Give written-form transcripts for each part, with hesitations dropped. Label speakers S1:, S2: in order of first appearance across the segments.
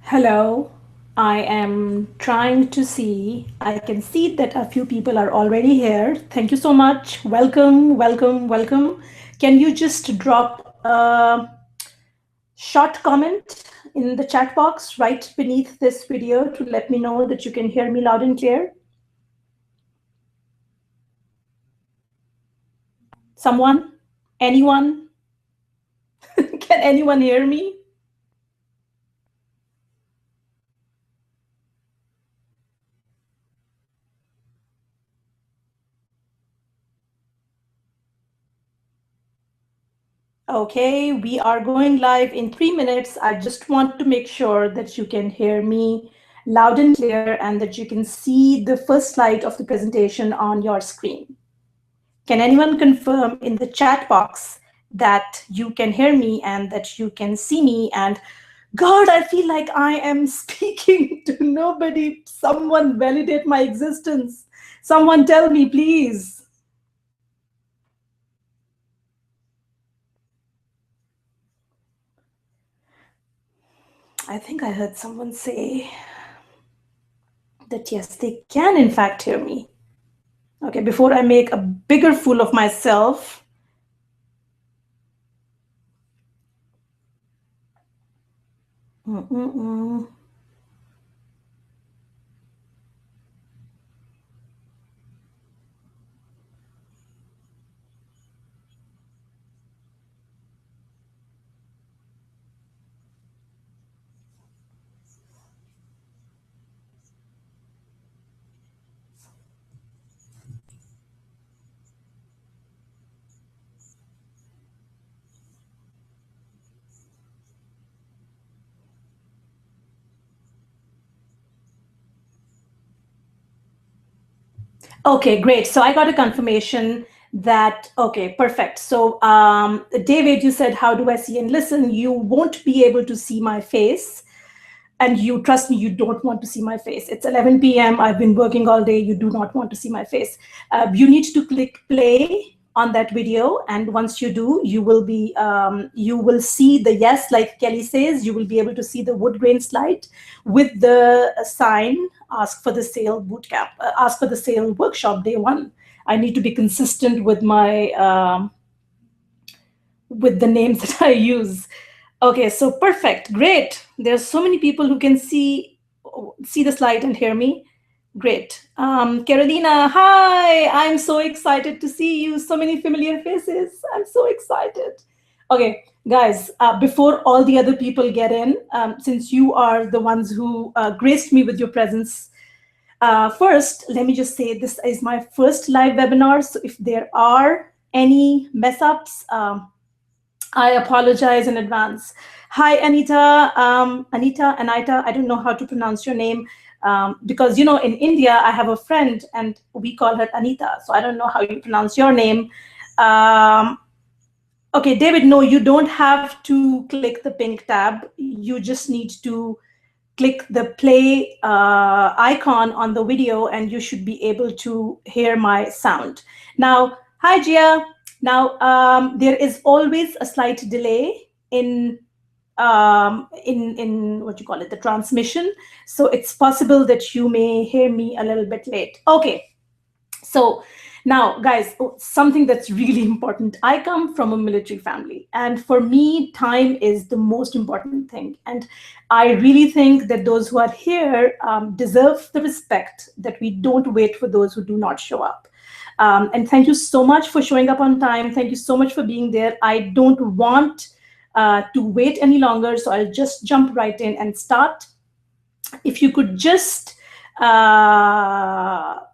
S1: Hello, I am trying to see. I can see that a few people are already here. Thank you so much. Welcome, welcome, welcome. Can you just drop a short comment in the chat box right beneath this video to let me know that you can hear me loud and clear? Someone? Anyone? Can anyone hear me? Okay, we are going live in 3 minutes. I just want to make sure that you can hear me loud and clear and that you can see the first slide of the presentation on your screen. Can anyone confirm in the chat box that you can hear me and that you can see me? And God, I feel like I am speaking to nobody. Someone validate my existence. Someone tell me, please. I think I heard someone say that yes, they can in fact hear me. Okay, before I make a bigger fool of myself, Okay, great. So I got a confirmation that, okay, perfect. So David, you said, how do I see and listen? You won't be able to see my face. And you trust me, you don't want to see my face. It's 11 p.m. I've been working all day. You do not want to see my face. You need to click play on that video. And once you do, you will see the yes, like Kelly says, you will be able to see the wood grain slide with the sign, ask for the sale bootcamp, ask for the sale workshop day 1. I need to be consistent with my, with the names that I use. Okay, so perfect, great. There's so many people who can see the slide and hear me. Great. Carolina, hi, I'm so excited to see you. So many familiar faces. I'm so excited. Okay, guys, before all the other people get in, since you are the ones who graced me with your presence, first, let me just say this is my first live webinar. So if there are any mess ups, I apologize in advance. Hi, Anita. Anita, I don't know how to pronounce your name because, you know, in India, I have a friend and we call her Anita. So I don't know how you pronounce your name. Okay, David, no, you don't have to click the pink tab. You just need to click the play icon on the video and you should be able to hear my sound. Now, hi, Gia. Now, there is always a slight delay in what you call it, the transmission. So it's possible that you may hear me a little bit late. Okay, so now, guys, something that's really important. I come from a military family, and for me, time is the most important thing. And I really think that those who are here deserve the respect that we don't wait for those who do not show up. And thank you so much for showing up on time. Thank you so much for being there. I don't want to wait any longer, so I'll just jump right in and start. If you could just drop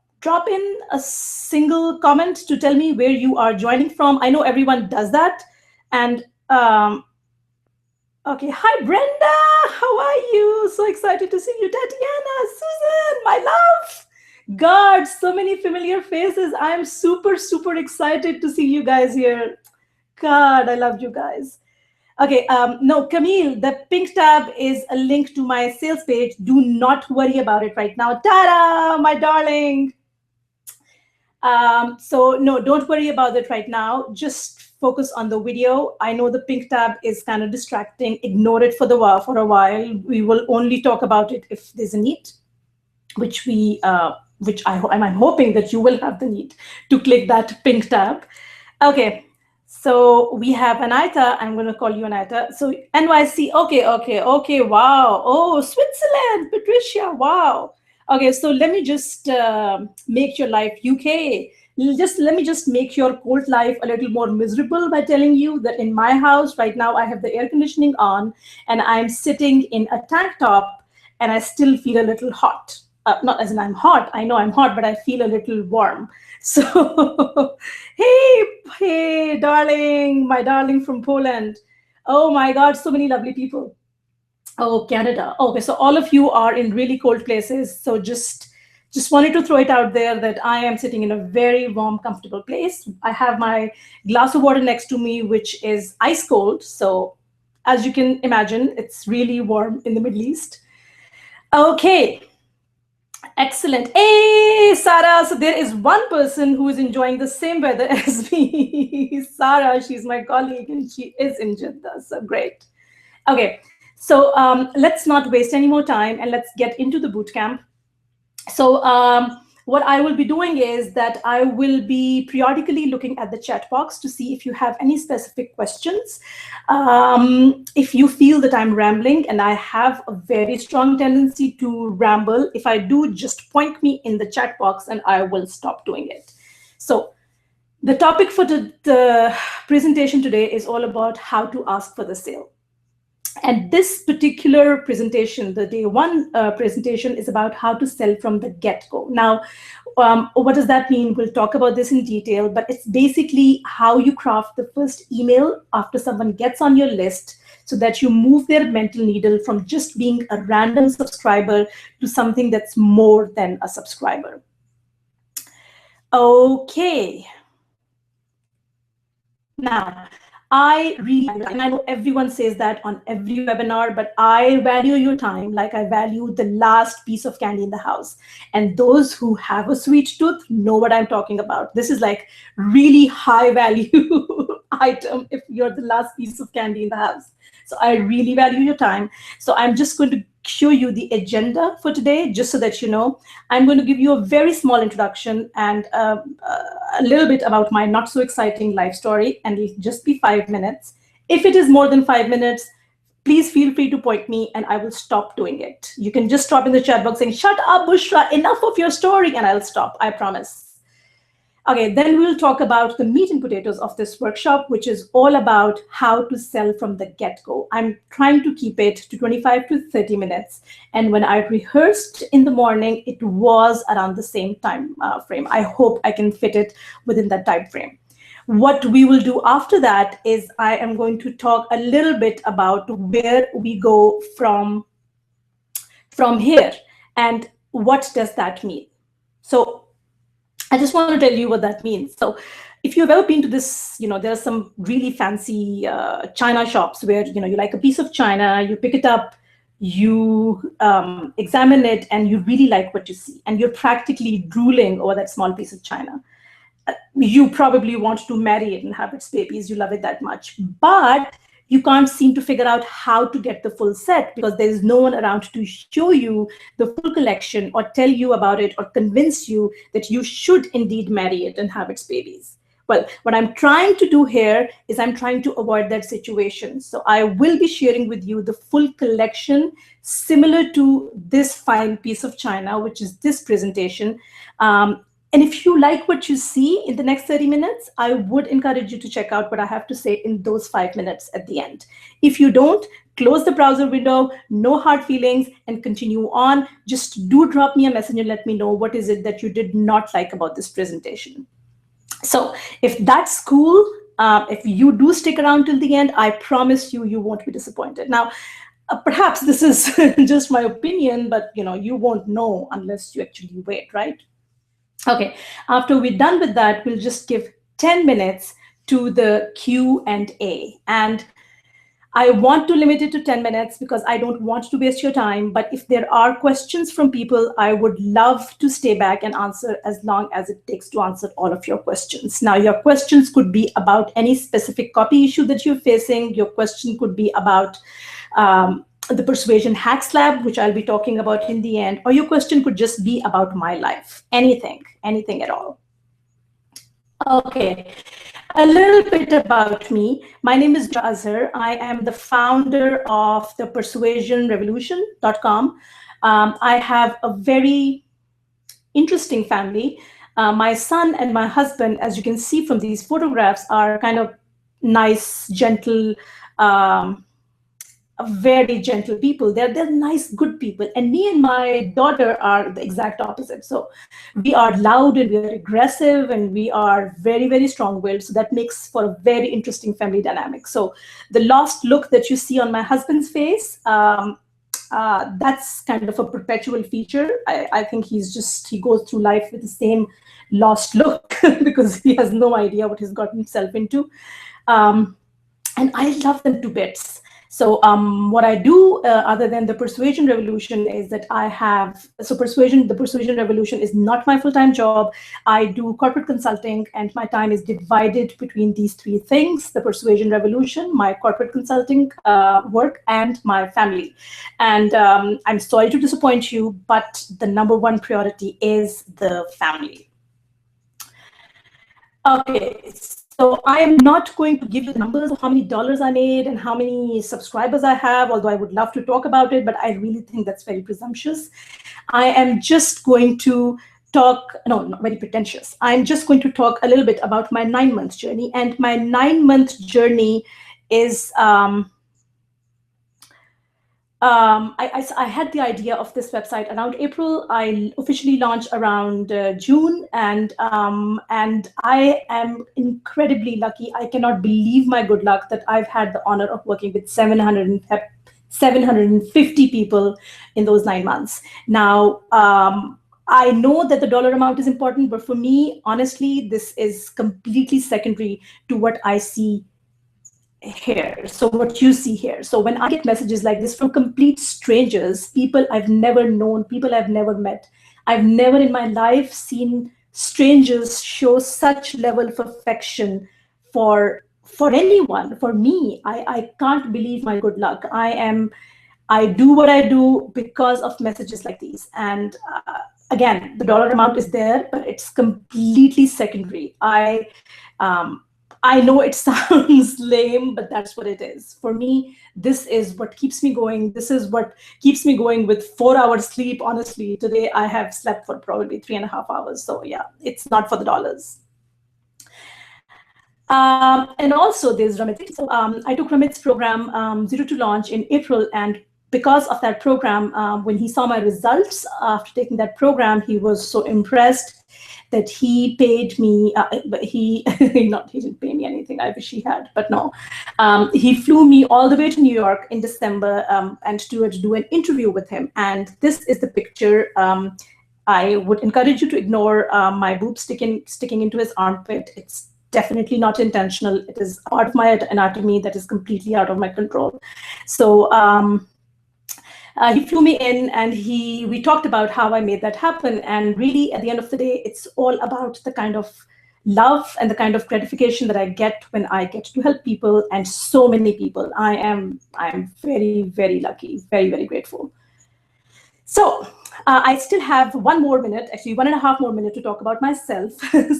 S1: in a single comment to tell me where you are joining from. I know everyone does that. And okay, hi Brenda, how are you? So excited to see you. Tatiana, Susan, my love. God, so many familiar faces. I'm super, super excited to see you guys here. God, I love you guys. Okay, no, Camille, the pink tab is a link to my sales page. Do not worry about it right now. Ta-da, my darling. So no, don't worry about it right now. Just focus on the video. I know the pink tab is kind of distracting. Ignore it for a while. We will only talk about it if there's a need, which I'm hoping that you will have the need to click that pink tab. Okay, so we have Anita. I'm going to call you Anita. So NYC. Okay. Wow. Oh, Switzerland, Patricia. Wow. Okay, so let me just make your life UK. Let me just make your cold life a little more miserable by telling you that in my house right now I have the air conditioning on and I'm sitting in a tank top and I still feel a little hot. Not as in I'm hot. I know I'm hot, but I feel a little warm. So, hey, darling, my darling from Poland. Oh my God, so many lovely people. Oh, Canada. Okay, so all of you are in really cold places. So just wanted to throw it out there that I am sitting in a very warm, comfortable place. I have my glass of water next to me, which is ice cold. So as you can imagine, it's really warm in the Middle East. Okay. Excellent. Hey, Sarah. So there is one person who is enjoying the same weather as me. Sarah, she's my colleague and she is in Jeddah. So great. Okay. So let's not waste any more time and let's get into the bootcamp. So what I will be doing is that I will be periodically looking at the chat box to see if you have any specific questions. If you feel that I'm rambling, and I have a very strong tendency to ramble, if I do, just point me in the chat box and I will stop doing it. So the topic for the presentation today is all about how to ask for the sale. And this particular presentation, the day one presentation, is about how to sell from the get-go. Now, what does that mean? We'll talk about this in detail, but it's basically how you craft the first email after someone gets on your list so that you move their mental needle from just being a random subscriber to something that's more than a subscriber. Okay. Now, and I know everyone says that on every webinar, but I value your time like I value the last piece of candy in the house. And those who have a sweet tooth know what I'm talking about. This is like really high value item if you're the last piece of candy in the house. So I really value your time. So I'm just going to show you the agenda for today, just so that you know. I'm going to give you a very small introduction and a little bit about my not so exciting life story, and it'll just be 5 minutes. If it is more than 5 minutes, please feel free to point me and I will stop doing it. You can just stop in the chat box saying, shut up, Bushra, enough of your story, and I'll stop, I promise. Okay, then we'll talk about the meat and potatoes of this workshop, which is all about how to sell from the get-go. I'm trying to keep it to 25 to 30 minutes. And when I rehearsed in the morning, it was around the same time frame. I hope I can fit it within that time frame. What we will do after that is I am going to talk a little bit about where we go from here and what does that mean. So I just want to tell you what that means. So if you've ever been to this, there are some really fancy China shops where, you like a piece of China, you pick it up, you examine it, and you really like what you see. And you're practically drooling over that small piece of China. You probably want to marry it and have its babies. You love it that much. But you can't seem to figure out how to get the full set because there's no one around to show you the full collection or tell you about it or convince you that you should indeed marry it and have its babies. Well, what I'm trying to do here is I'm trying to avoid that situation. So I will be sharing with you the full collection similar to this fine piece of China, which is this presentation. And if you like what you see in the next 30 minutes, I would encourage you to check out what I have to say in those 5 minutes at the end. If you don't, close the browser window, no hard feelings, and continue on. Just do drop me a message and let me know what is it that you did not like about this presentation. So if that's cool, if you do stick around till the end, I promise you, you won't be disappointed. Now, perhaps this is just my opinion, but you won't know unless you actually wait, right? Okay, after we're done with that, we'll just give 10 minutes to the Q&A. And I want to limit it to 10 minutes because I don't want to waste your time. But if there are questions from people, I would love to stay back and answer as long as it takes to answer all of your questions. Now, your questions could be about any specific copy issue that you're facing. Your question could be about the Persuasion Hacks Lab, which I'll be talking about in the end, or your question could just be about my life, anything at all. Okay, a little bit about me. My name is Azhar. I am the founder of the persuasionrevolution.com. I have a very interesting family. My son and my husband, as you can see from these photographs, are kind of nice, gentle, very gentle people. They're nice, good people. And me and my daughter are the exact opposite. So we are loud and we are aggressive and we are very, very strong-willed. So that makes for a very interesting family dynamic. So the lost look that you see on my husband's face, that's kind of a perpetual feature. I think he goes through life with the same lost look because he has no idea what he's got himself into. And I love them to bits. So what I do other than the Persuasion Revolution is that the Persuasion Revolution is not my full-time job. I do corporate consulting and my time is divided between these three things: the Persuasion Revolution, my corporate consulting work, and my family. And I'm sorry to disappoint you, but the number one priority is the family. Okay, so I am not going to give you the numbers of how many dollars I made and how many subscribers I have, although I would love to talk about it, but I really think that's very presumptuous. I am just going to talk, no, not very pretentious. I'm just going to talk a little bit about my 9-month journey. And my 9-month journey is, I had the idea of this website around April. I officially launched around June, and I am incredibly lucky. I cannot believe my good luck that I've had the honor of working with 750 people in those 9 months. Now, I know that the dollar amount is important, but for me, honestly, this is completely secondary to what I see here. So what you see here. So when I get messages like this from complete strangers, people I've never known, people I've never met, I've never in my life seen strangers show such level of affection for anyone. For me, I can't believe my good luck. I do what I do because of messages like these. And again, the dollar amount is there, but it's completely secondary. I know it sounds lame, but that's what it is. For me, this is what keeps me going. This is what keeps me going with 4 hours sleep. Honestly, today I have slept for probably 3.5 hours. So yeah, it's not for the dollars. And also there's Ramit. So I took Ramit's program, Zero to Launch, in April. And because of that program, when he saw my results after taking that program, he was so impressed that he paid me, but he didn't pay me anything. I wish he had, but no. He flew me all the way to New York in December and to do an interview with him. And this is the picture. I would encourage you to ignore my boob sticking into his armpit. It's definitely not intentional. It is part of my anatomy that is completely out of my control. So he flew me in and we talked about how I made that happen. And really, at the end of the day, it's all about the kind of love and the kind of gratification that I get when I get to help people, and so many people. I'm very, very lucky, very, very grateful. So I still have 1 more minute, actually 1.5 more minutes to talk about myself.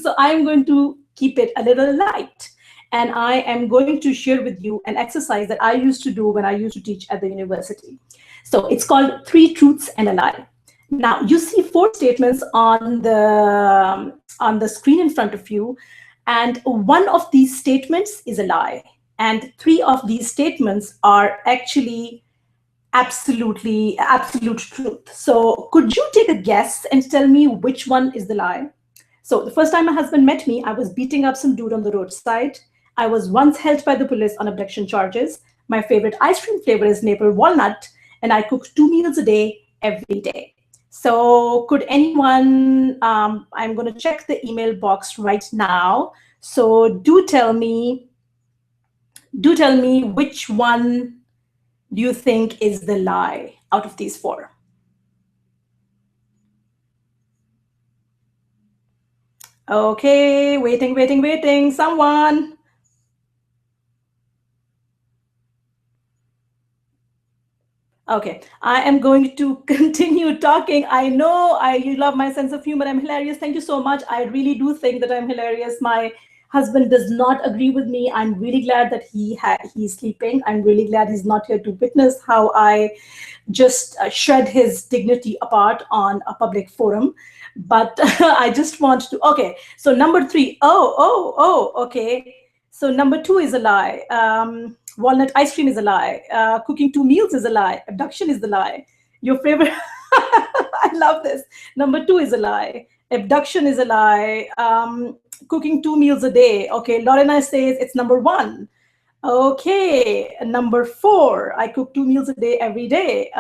S1: So I'm going to keep it a little light. And I am going to share with you an exercise that I used to do when I used to teach at the university. So it's called 3 Truths and a Lie. Now, you see 4 statements on the screen in front of you, and one of these statements is a lie. And 3 of these statements are actually absolute truth. So could you take a guess and tell me which one is the lie? So the first time my husband met me, I was beating up some dude on the roadside. I was once held by the police on abduction charges. My favorite ice cream flavor is maple walnut, and I cook 2 meals a day, every day. So could anyone, I'm going to check the email box right now. So do tell me Do tell me, which one do you think is the lie out of these four? Okay, waiting, waiting, waiting. Someone. Okay, I am going to continue talking. I know you love my sense of humor. I'm hilarious. Thank you so much. I really do think that I'm hilarious. My husband does not agree with me. I'm really glad that he's sleeping. I'm really glad he's not here to witness how I just shred his dignity apart on a public forum. But I just want to. Okay, so number three. Oh. Okay. So number two is a lie. Walnut ice cream is a lie. Cooking two meals is a lie. Abduction is the lie. Your favorite. I love this. Number two is a lie. Abduction is a lie. Cooking two meals a day. Okay, Lorena says it's number one. Okay, number four, I cook two meals a day every day.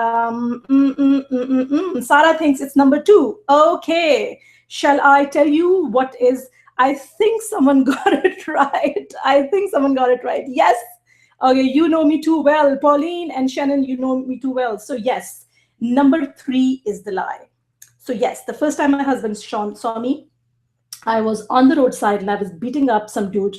S1: Sarah thinks it's number two. Okay, shall I tell you what is? I think someone got it right. I think someone got it right. Yes. Okay, you know me too well. Pauline and Shannon, you know me too well. So yes, number three is the lie. So yes, the first time my husband Sean saw me, I was on the roadside and I was beating up some dude.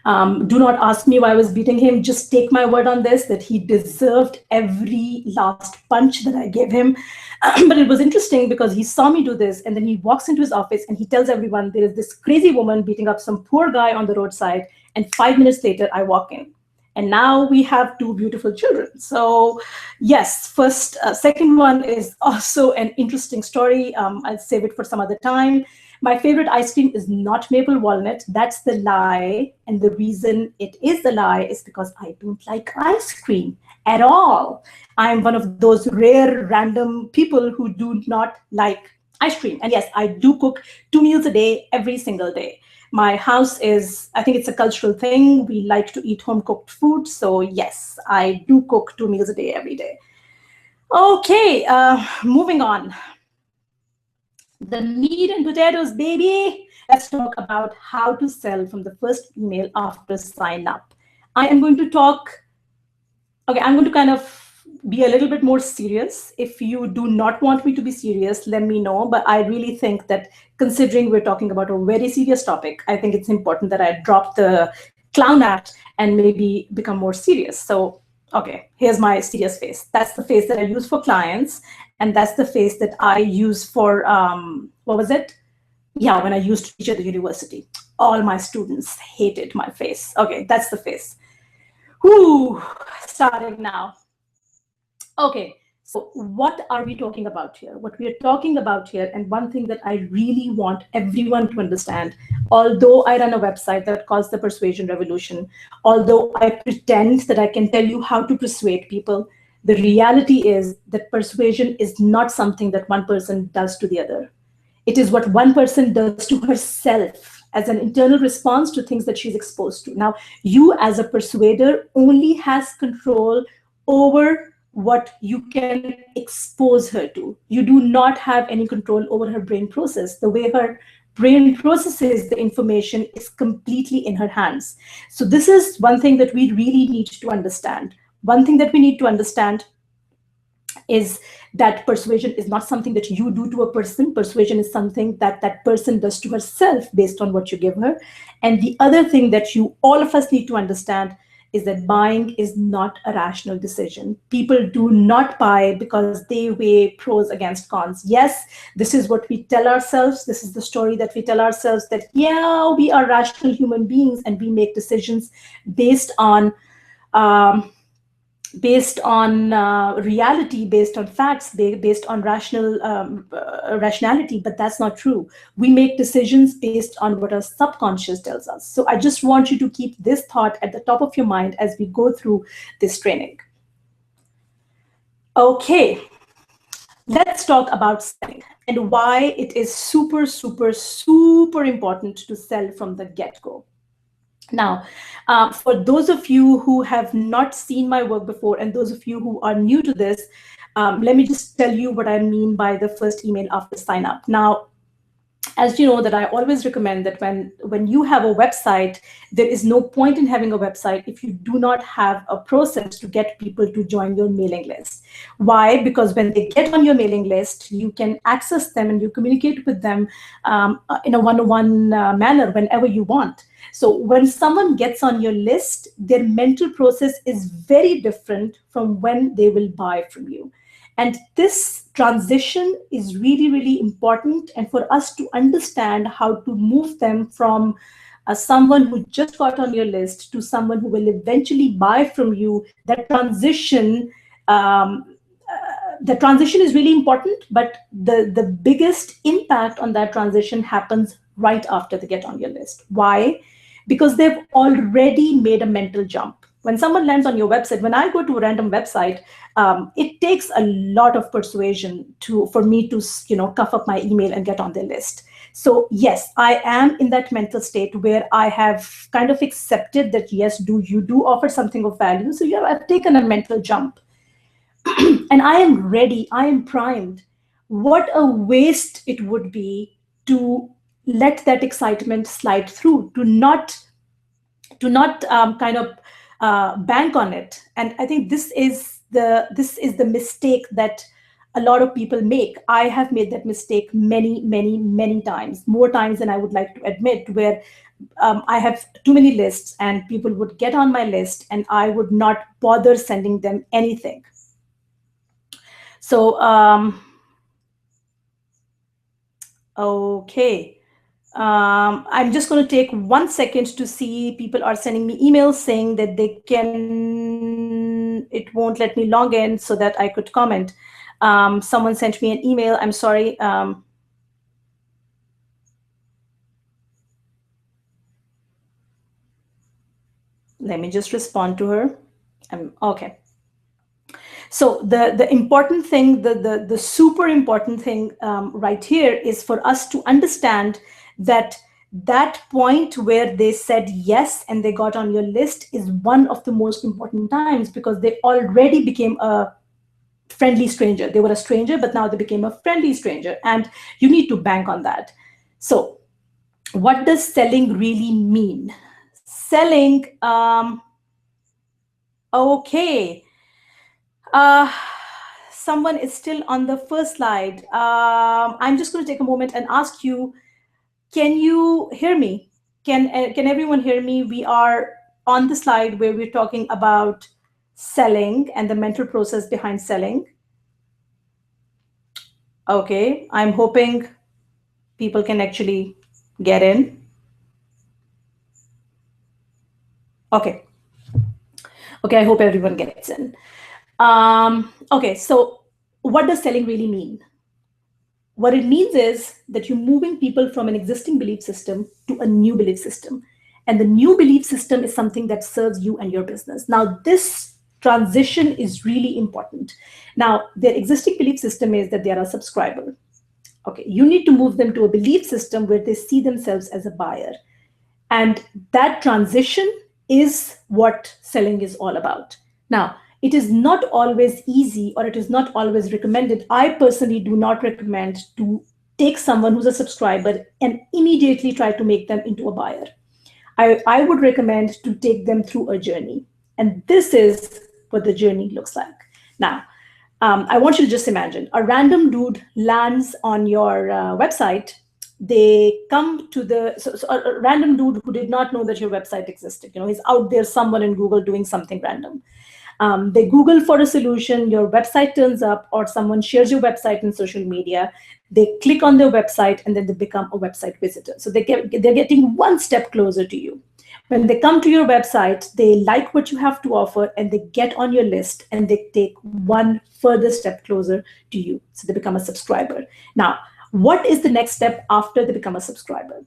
S1: Do not ask me why I was beating him. Just take my word on this, that he deserved every last punch that I gave him. But it was interesting because he saw me do this, and then he walks into his office and he tells everyone there is this crazy woman beating up some poor guy on the roadside. And 5 minutes later, I walk in. And now we have two beautiful children. So yes, second one is also an interesting story. I'll save it for some other time. My favorite ice cream is not maple walnut. That's the lie. And the reason it is the lie is because I don't like ice cream at all. I'm one of those rare random people who do not like ice cream. And yes, I do cook 2 meals a day, every single day. My house is, I think it's a cultural thing. We like to eat home cooked food. So yes, I do cook 2 meals a day, every day. Okay, moving on. The meat and potatoes, baby. Let's talk about how to sell from the first email after sign up. I am going to talk, okay, I'm going to kind of be a little bit more serious. If you do not want me to be serious, let me know. But I really think that considering we're talking about a very serious topic, I think it's important that I drop the clown act and maybe become more serious. So, okay, here's my serious face. That's the face that I use for clients. And that's the face that I use for, what was it? Yeah, when I used to teach at the university. All my students hated my face. Okay, that's the face. Whoo, starting now. Okay, so what are we talking about here? What we are talking about here, and one thing that I really want everyone to understand, although I run a website that calls the Persuasion Revolution, although I pretend that I can tell you how to persuade people, the reality is that persuasion is not something that one person does to the other. It is what one person does to herself as an internal response to things that she's exposed to. Now, you as a persuader only has control over what you can expose her to. You do not have any control over her brain process. The way her brain processes the information is completely in her hands. So this is one thing that we really need to understand. One thing that we need to understand is that persuasion is not something that you do to a person. Persuasion is something that that person does to herself based on what you give her. And the other thing that all of us need to understand is that buying is not a rational decision. People do not buy because they weigh pros against cons. Yes, this is what we tell ourselves. This is the story that we tell ourselves, that, yeah, we are rational human beings and we make decisions based on reality, based on facts, based on rationality, but that's not true. We make decisions based on what our subconscious tells us. So I just want you to keep this thought at the top of your mind as we go through this training. Okay, let's talk about selling and why it is super, super, super important to sell from the get-go. Now, for those of you who have not seen my work before and those of you who are new to this, let me just tell you what I mean by the first email after sign up. Now, as you know, that I always recommend that when you have a website, there is no point in having a website if you do not have a process to get people to join your mailing list. Why? Because when they get on your mailing list, you can access them and you communicate with them in a one-on-one manner whenever you want. So when someone gets on your list, their mental process is very different from when they will buy from you. And this transition is really, really important. And for us to understand how to move them from someone who just got on your list to someone who will eventually buy from you, um, the transition is really important, but the biggest impact on that transition happens right after they get on your list. Why? Because they've already made a mental jump. When someone lands on your website, when I go to a random website, it takes a lot of persuasion for me to cuff up my email and get on their list. So yes, I am in that mental state where I have kind of accepted that yes, you do offer something of value. So yeah, I've taken a mental jump and I am ready, I am primed. What a waste it would be to let that excitement slide through, to not kind of bank on it. And I think this is the mistake that a lot of people make. I have made that mistake many, many, many times, more times than I would like to admit, where I have too many lists and people would get on my list and I would not bother sending them anything. So, okay. I'm just going to take 1 second to see people are sending me emails saying that it won't let me log in so that I could comment. Someone sent me an email. I'm sorry. Let me just respond to her. Okay. So the important thing, the super important thing right here is for us to understand that point where they said yes and they got on your list is one of the most important times, because they already became a friendly stranger. They were a stranger, but now they became a friendly stranger, and you need to bank on that. So what does selling really mean? Selling, okay. Uh, Someone is still on the first slide. I'm just going to take a moment and ask you, can you hear me? Can everyone hear me? We are on the slide where we're talking about selling and the mental process behind selling. Okay, I'm hoping people can actually get in. Okay. Okay, I hope everyone gets in. Okay, so what does selling really mean? What it means is that you're moving people from an existing belief system to a new belief system. And the new belief system is something that serves you and your business. Now, this transition is really important. Now, their existing belief system is that they are a subscriber. Okay, you need to move them to a belief system where they see themselves as a buyer. And that transition is what selling is all about. Now, it is not always easy, or it is not always recommended. I personally do not recommend to take someone who's a subscriber and immediately try to make them into a buyer. I would recommend to take them through a journey. And this is what the journey looks like. Now, I want you to just imagine a random dude lands on your website. They come to so a random dude who did not know that your website existed. He's out there somewhere in Google doing something random. They Google for a solution, your website turns up, or someone shares your website in social media. They click on their website and then they become a website visitor. So they're getting one step closer to you. When they come to your website, they like what you have to offer and they get on your list and they take one further step closer to you. So they become a subscriber. Now, what is the next step after they become a subscriber?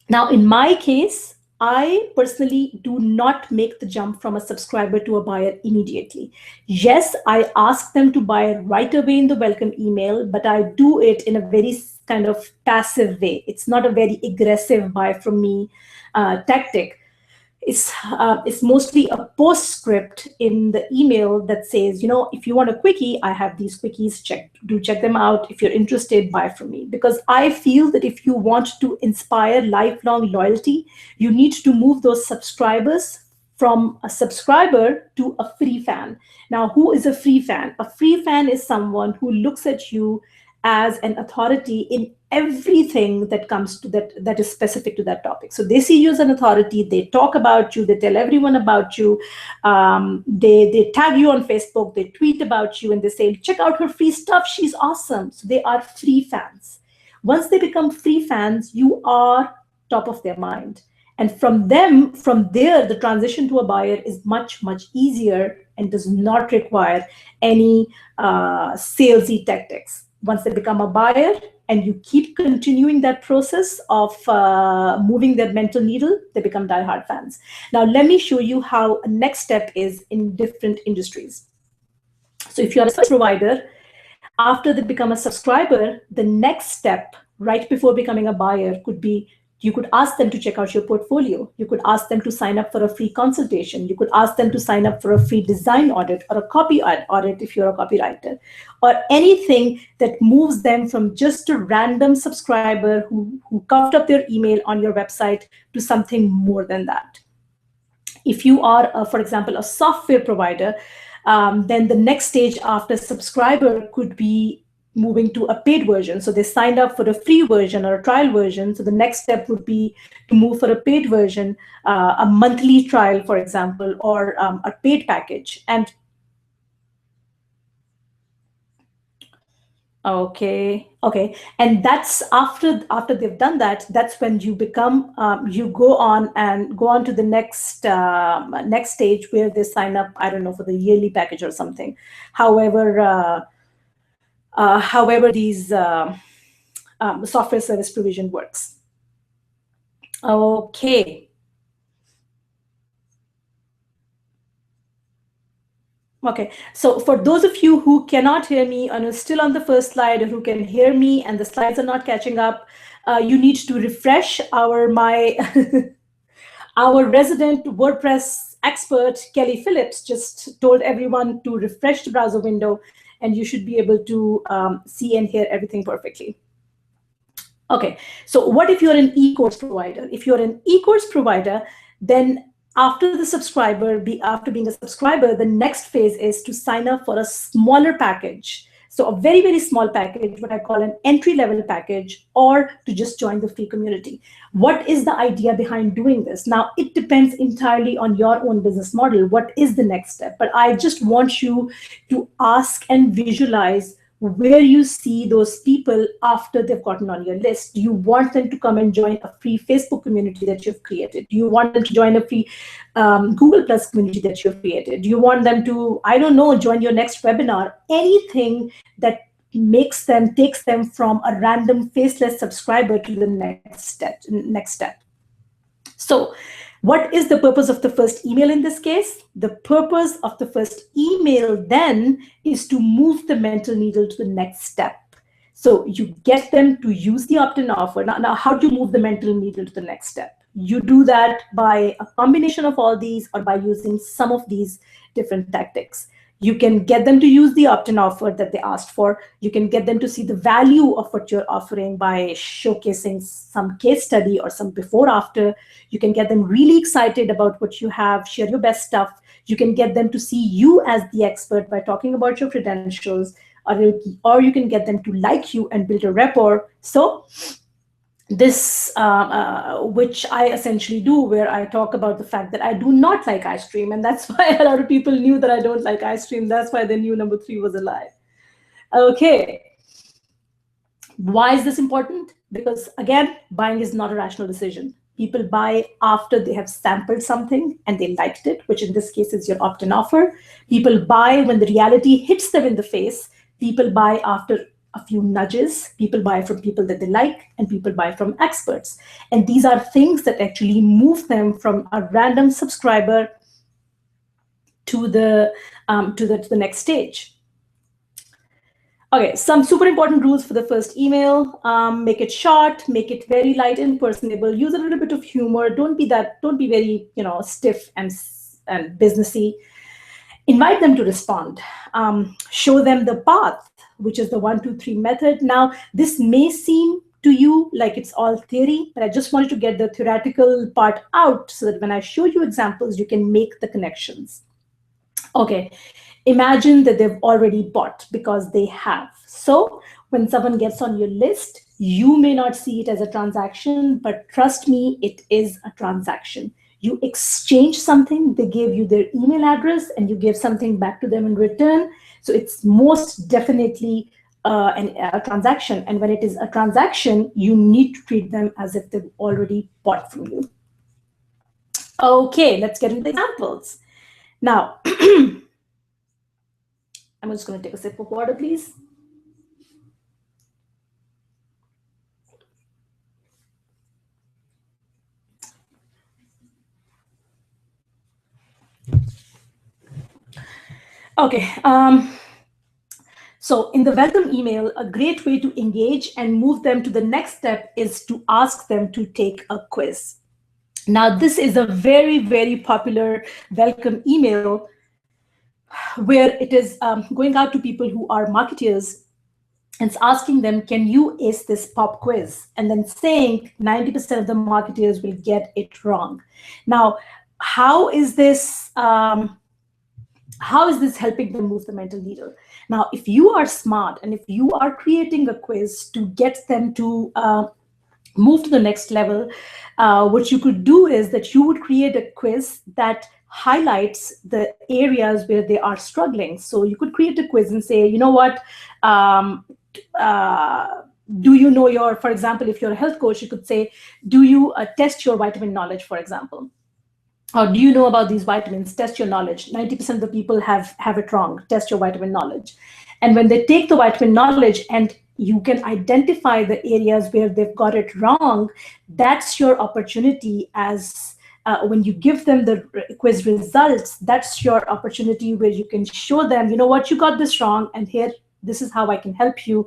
S1: Now, in my case, I personally do not make the jump from a subscriber to a buyer immediately. Yes, I ask them to buy right away in the welcome email, but I do it in a very kind of passive way. It's not a very aggressive buy from me tactic. it's mostly a postscript in the email that says, if you want a quickie, I have these quickies. Check them out. If you're interested, buy from me. Because I feel that if you want to inspire lifelong loyalty, you need to move those subscribers from a subscriber to a free fan. Now, who is a free fan? A free fan is someone who looks at you as an authority in everything that comes to that is specific to that topic. So they see you as an authority. They talk about you. They tell everyone about you. They tag you on Facebook. They tweet about you, and they say, check out her free stuff. She's awesome. So they are free fans. Once they become free fans, you are top of their mind. And from there, the transition to a buyer is much, much easier and does not require any salesy tactics. Once they become a buyer and you keep continuing that process of moving their mental needle, they become diehard fans. Now, let me show you how a next step is in different industries. So if you're a service provider, after they become a subscriber, the next step right before becoming a buyer could be, you could ask them to check out your portfolio. You could ask them to sign up for a free consultation. You could ask them to sign up for a free design audit or a copy audit if you're a copywriter, or anything that moves them from just a random subscriber who coughed up their email on your website to something more than that. If you are, for example, a software provider, then the next stage after subscriber could be moving to a paid version. So they signed up for a free version or a trial version. So the next step would be to move for a paid version, a monthly trial, for example, or a paid package. And okay, and that's after they've done that. That's when you become you go on to the next stage where they sign up. I don't know, for the yearly package or something. However these software service provision works. Okay. Okay, so for those of you who cannot hear me and are still on the first slide, or who can hear me and the slides are not catching up, you need to refresh our resident WordPress expert, Kelly Phillips, just told everyone to refresh the browser window, and you should be able to see and hear everything perfectly. Okay, so what if you're an e-course provider? If you're an e-course provider, then after being a subscriber, the next phase is to sign up for a smaller package. So a very, very small package, what I call an entry-level package, or to just join the free community. What is the idea behind doing this? Now, it depends entirely on your own business model. What is the next step? But I just want you to ask and visualize where you see those people after they've gotten on your list. Do you want them to come and join a free Facebook community that you've created? Do you want them to join a free Google Plus community that you've created? Do you want them to, I don't know, join your next webinar? Anything that takes them from a random faceless subscriber to the next step. So what is the purpose of the first email in this case? The purpose of the first email then is to move the mental needle to the next step. So you get them to use the opt-in offer. Now, how do you move the mental needle to the next step? You do that by a combination of all these, or by using some of these different tactics. You can get them to use the opt-in offer that they asked for. You can get them to see the value of what you're offering by showcasing some case study or some before-after. You can get them really excited about what you have, share your best stuff. You can get them to see you as the expert by talking about your credentials, or you can get them to like you and build a rapport. So this, which I essentially do, where I talk about the fact that I do not like ice cream, and that's why a lot of people knew that I don't like ice cream. That's why they knew number 3 was a lie. Okay. Why is this important? Because again, buying is not a rational decision. People buy after they have sampled something and they liked it, which in this case is your opt-in offer. People buy when the reality hits them in the face. People buy after a few nudges. People buy from people that they like, and people buy from experts. And these are things that actually move them from a random subscriber to the next stage. Okay, some super important rules for the first email. Make it short, make it very light and personable. Use a little bit of humor. Don't be very, stiff and businessy. Invite them to respond. Show them the path, which is the 1, 2, 3 method. Now, this may seem to you like it's all theory, but I just wanted to get the theoretical part out so that when I show you examples, you can make the connections. Okay, imagine that they've already bought because they have. So when someone gets on your list, you may not see it as a transaction, but trust me, it is a transaction. You exchange something, they gave you their email address, and you give something back to them in return. So it's most definitely a transaction. And when it is a transaction, you need to treat them as if they've already bought from you. Okay, let's get into the examples. Now, I'm just going to take a sip of water, please. Okay. So in the welcome email, a great way to engage and move them to the next step is to ask them to take a quiz. Now, this is a very, very popular welcome email where it is going out to people who are marketeers. It's asking them, can you ace this pop quiz? And then saying 90% of the marketers will get it wrong. Now, how is this helping them move the mental needle? Now, if you are smart and if you are creating a quiz to get them to move to the next level, what you could do is that you would create a quiz that highlights the areas where they are struggling. So you could create a quiz and say, you know what, do you know for example, if you're a health coach, you could say, do you test your vitamin knowledge, for example? Or do you know about these vitamins? Test your knowledge. 90% of the people have it wrong. Test your vitamin knowledge. And when they take the vitamin knowledge and you can identify the areas where they've got it wrong, that's your opportunity as when you give them the quiz results, that's your opportunity where you can show them, you know what, you got this wrong, and here, this is how I can help you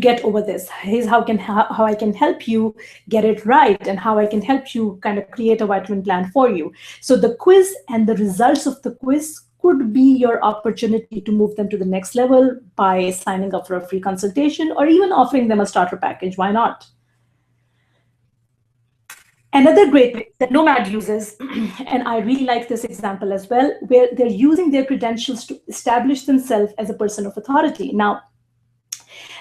S1: get over this. Here's how I can help you get it right, and how I can help you kind of create a vitamin plan for you. So the quiz and the results of the quiz could be your opportunity to move them to the next level by signing up for a free consultation or even offering them a starter package. Why not? Another great way that Nomad uses, and I really like this example as well, where they're using their credentials to establish themselves as a person of authority. Now,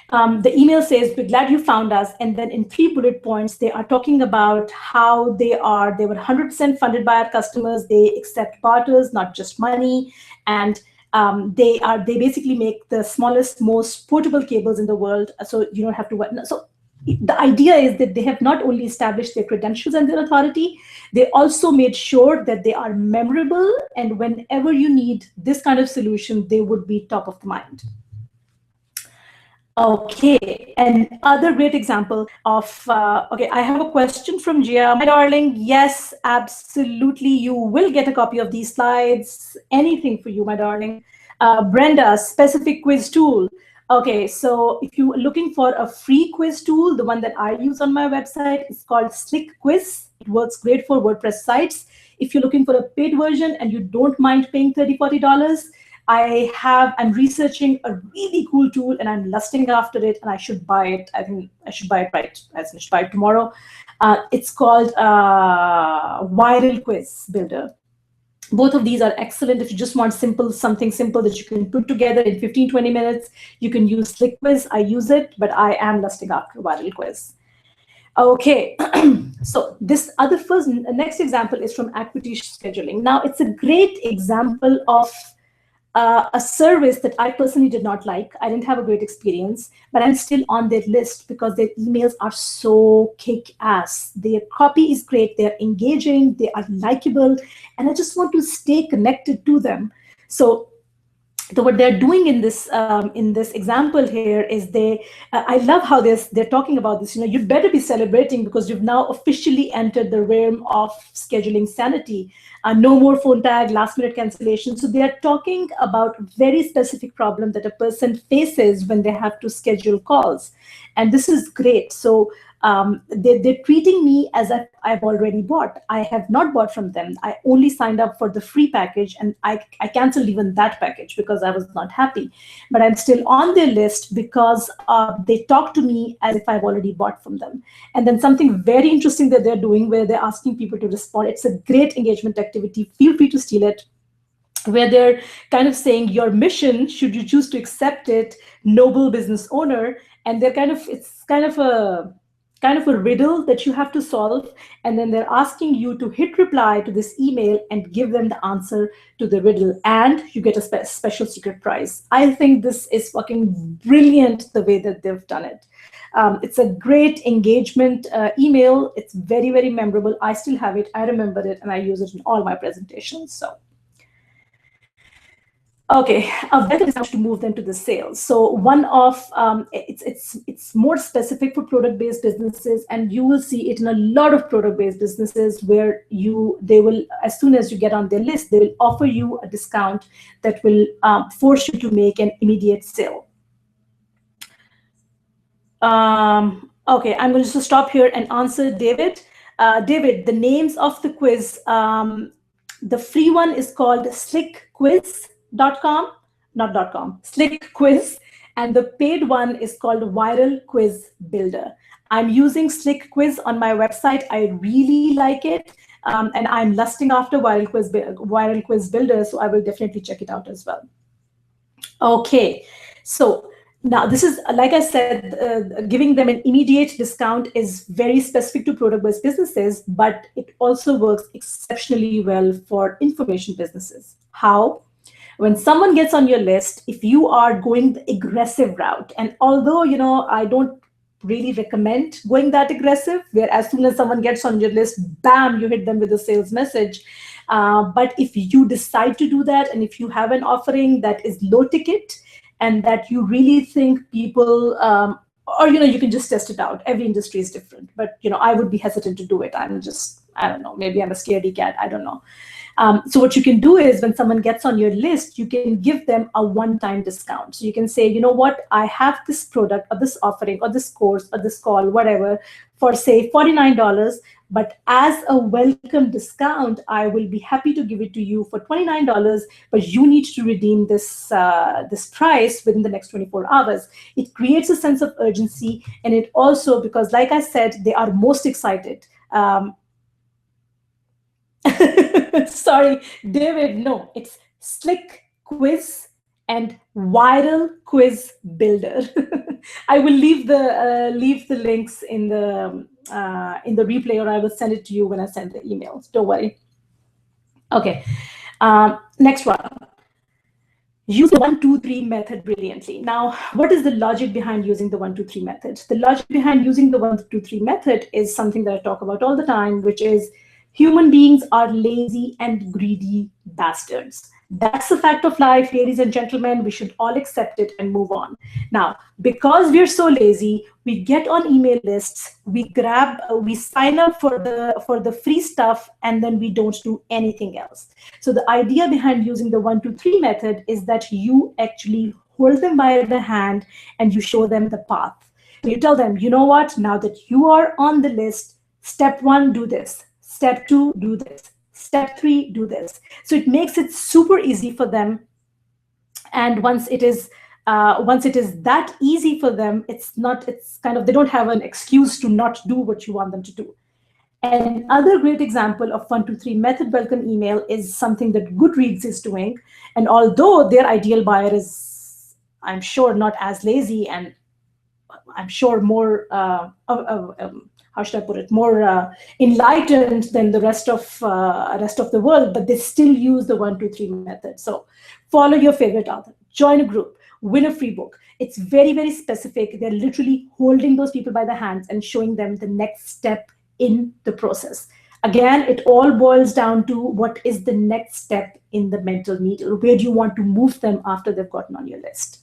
S1: the email says, we're glad you found us. And then in 3 bullet points, they are talking about how they were 100% funded by our customers. They accept barters, not just money. And they basically make the smallest, most portable cables in the world. So you don't have to, so the idea is that they have not only established their credentials and their authority, they also made sure that they are memorable. And whenever you need this kind of solution, they would be top of the mind. Okay, and other great example of, okay, I have a question from Gia. My darling, yes, absolutely, you will get a copy of these slides. Anything for you, my darling. Brenda, specific quiz tool. Okay, so if you're looking for a free quiz tool, the one that I use on my website is called Slick Quiz. It works great for WordPress sites. If you're looking for a paid version and you don't mind paying $30, $40, I'm researching a really cool tool and I'm lusting after it, and I should buy it. I think I should buy it right. I should buy it tomorrow. It's called Viral Quiz Builder. Both of these are excellent. If you just want something simple that you can put together in 15, 20 minutes, you can use Slick Quiz. I use it, but I am lusting after Viral Quiz. Okay, so next example is from Equity Scheduling. Now, it's a great example of a service that I personally did not like. I didn't have a great experience, but I'm still on their list because their emails are so kick-ass. Their copy is great, they're engaging, they are likable, and I just want to stay connected to them. So So what they're doing in this example here is I love how they're talking about this. You'd better be celebrating because you've now officially entered the realm of scheduling sanity. No more phone tag, last minute cancellation. So they are talking about very specific problem that a person faces when they have to schedule calls, and this is great. So they're treating me as if I've already bought. I have not bought from them. I only signed up for the free package, and I canceled even that package because I was not happy. But I'm still on their list because they talk to me as if I've already bought from them. And then something very interesting that they're doing where they're asking people to respond. It's a great engagement activity. Feel free to steal it, where they're kind of saying your mission, should you choose to accept it, noble business owner. And it's kind of a riddle that you have to solve, and then they're asking you to hit reply to this email and give them the answer to the riddle, and you get a special secret prize. I think this is fucking brilliant the way that they've done it. It's a great engagement email. It's very, very memorable. I still have it. I remember it, and I use it in all my presentations. So okay, a welcome discount to move them to the sales. So one of it's more specific for product-based businesses, and you will see it in a lot of product-based businesses where they will, as soon as you get on their list, they will offer you a discount that will force you to make an immediate sale. Okay, I'm going to just stop here and answer David. David, the names of the quiz. The free one is called slickquiz.com, not .com, Slick Quiz, and the paid one is called Viral Quiz Builder. I'm using Slick Quiz on my website. I really like it, and I'm lusting after Viral Quiz Builder, so I will definitely check it out as well. Okay, so now this is, like I said, giving them an immediate discount is very specific to product-based businesses, but it also works exceptionally well for information businesses. How? When someone gets on your list, if you are going the aggressive route, and although, I don't really recommend going that aggressive, where as soon as someone gets on your list, bam, you hit them with a sales message. But if you decide to do that, and if you have an offering that is low ticket, and that you really think people, or you can just test it out. Every industry is different, but I would be hesitant to do it. I don't know, maybe I'm a scaredy cat, I don't know. So what you can do is when someone gets on your list, you can give them a one-time discount. So you can say, you know what, I have this product or this offering or this course or this call, whatever, for say $49, but as a welcome discount, I will be happy to give it to you for $29, but you need to redeem this price within the next 24 hours. It creates a sense of urgency, and it also, because like I said, they are most excited. Sorry, David, no, it's Slick Quiz and Viral Quiz Builder. I will leave the links in the replay, or I will send it to you when I send the emails. Don't worry. Okay, next one. Use the 1-2-3 method brilliantly. Now, what is the logic behind using the 1-2-3 method? The logic behind using the 1-2-3 method is something that I talk about all the time, which is human beings are lazy and greedy bastards. That's a fact of life, ladies and gentlemen. We should all accept it and move on. Now, because we're so lazy, we get on email lists, we sign up for the free stuff, and then we don't do anything else. So the idea behind using the 1-2-3 method is that you actually hold them by the hand and you show them the path. So you tell them, you know what, now that you are on the list, step 1, do this. Step 2, do this. Step 3, do this. So it makes it super easy for them. And once it is that easy for them, they don't have an excuse to not do what you want them to do. And another great example of 1-2-3 method welcome email is something that Goodreads is doing. And although their ideal buyer is, I'm sure, not as lazy, and I'm sure more how should I put it, more enlightened than the rest of the world, but they still use the 1-2-3 method. So follow your favorite author, join a group, win a free book. It's very, very specific. They're literally holding those people by the hands and showing them the next step in the process. Again, it all boils down to what is the next step in the mental need, or where do you want to move them after they've gotten on your list.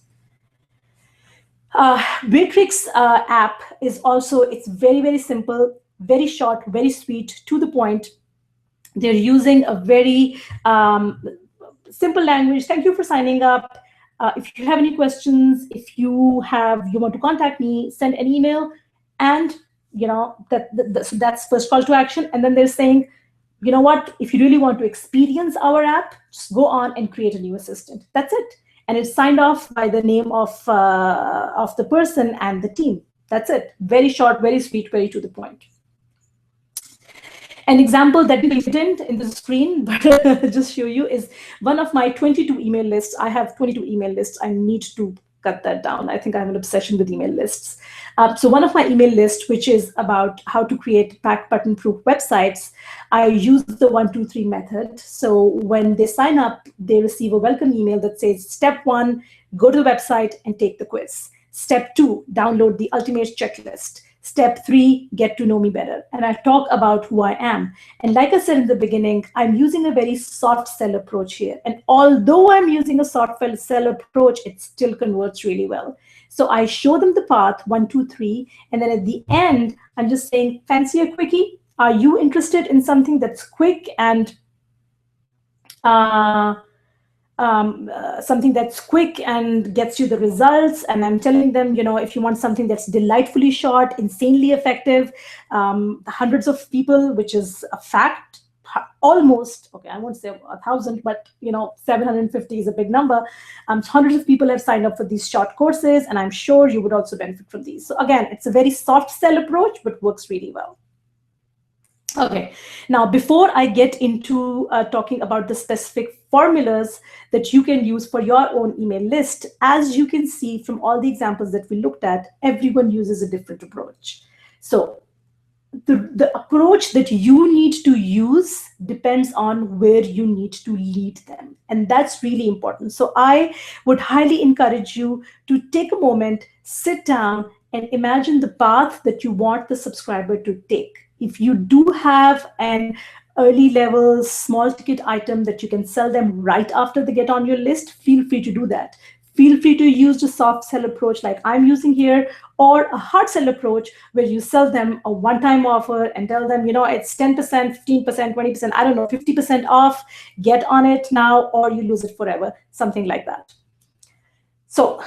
S1: Matrix app is also, it's very, very simple, very short, very sweet, to the point. They're using a very simple language. Thank you for signing up. If you have any questions, if you want to contact me, send an email, and that's first call to action. And then they're saying, you know what, if you really want to experience our app, just go on and create a new assistant. That's it. And it's signed off by the name of the person and the team. That's it. Very short, very sweet, very to the point. An example that we didn't in the screen, but just show you, is one of my 22 email lists. I have 22 email lists. I need to cut that down. I think I have an obsession with email lists. So one of my email lists, which is about how to create back button proof websites, I use the 1, 2, 3 method. So when they sign up, they receive a welcome email that says, step 1, go to the website and take the quiz. Step 2, download the ultimate checklist. Step 3, get to know me better. And I talk about who I am. And like I said in the beginning, I'm using a very soft sell approach here. And although I'm using a soft sell approach, it still converts really well. So I show them the path, 1, 2, 3. And then at the end, I'm just saying, fancy a quickie? Are you interested in something that's quick and something that's quick and gets you the results? And I'm telling them, if you want something that's delightfully short, insanely effective, hundreds of people, which is a fact, almost, okay, I won't say 1,000, but 750 is a big number. Hundreds of people have signed up for these short courses, and I'm sure you would also benefit from these. So again, it's a very soft sell approach, but works really well. Okay, now before I get into talking about the specific formulas that you can use for your own email list, as you can see from all the examples that we looked at, everyone uses a different approach. So the approach that you need to use depends on where you need to lead them. And that's really important. So I would highly encourage you to take a moment, sit down, and imagine the path that you want the subscriber to take. If you do have an early level small ticket item that you can sell them right after they get on your list, feel free to do that. Feel free to use the soft sell approach like I'm using here, or a hard sell approach where you sell them a one-time offer and tell them, it's 10%, 15%, 20%, I don't know, 50% off, get on it now, or you lose it forever, something like that. So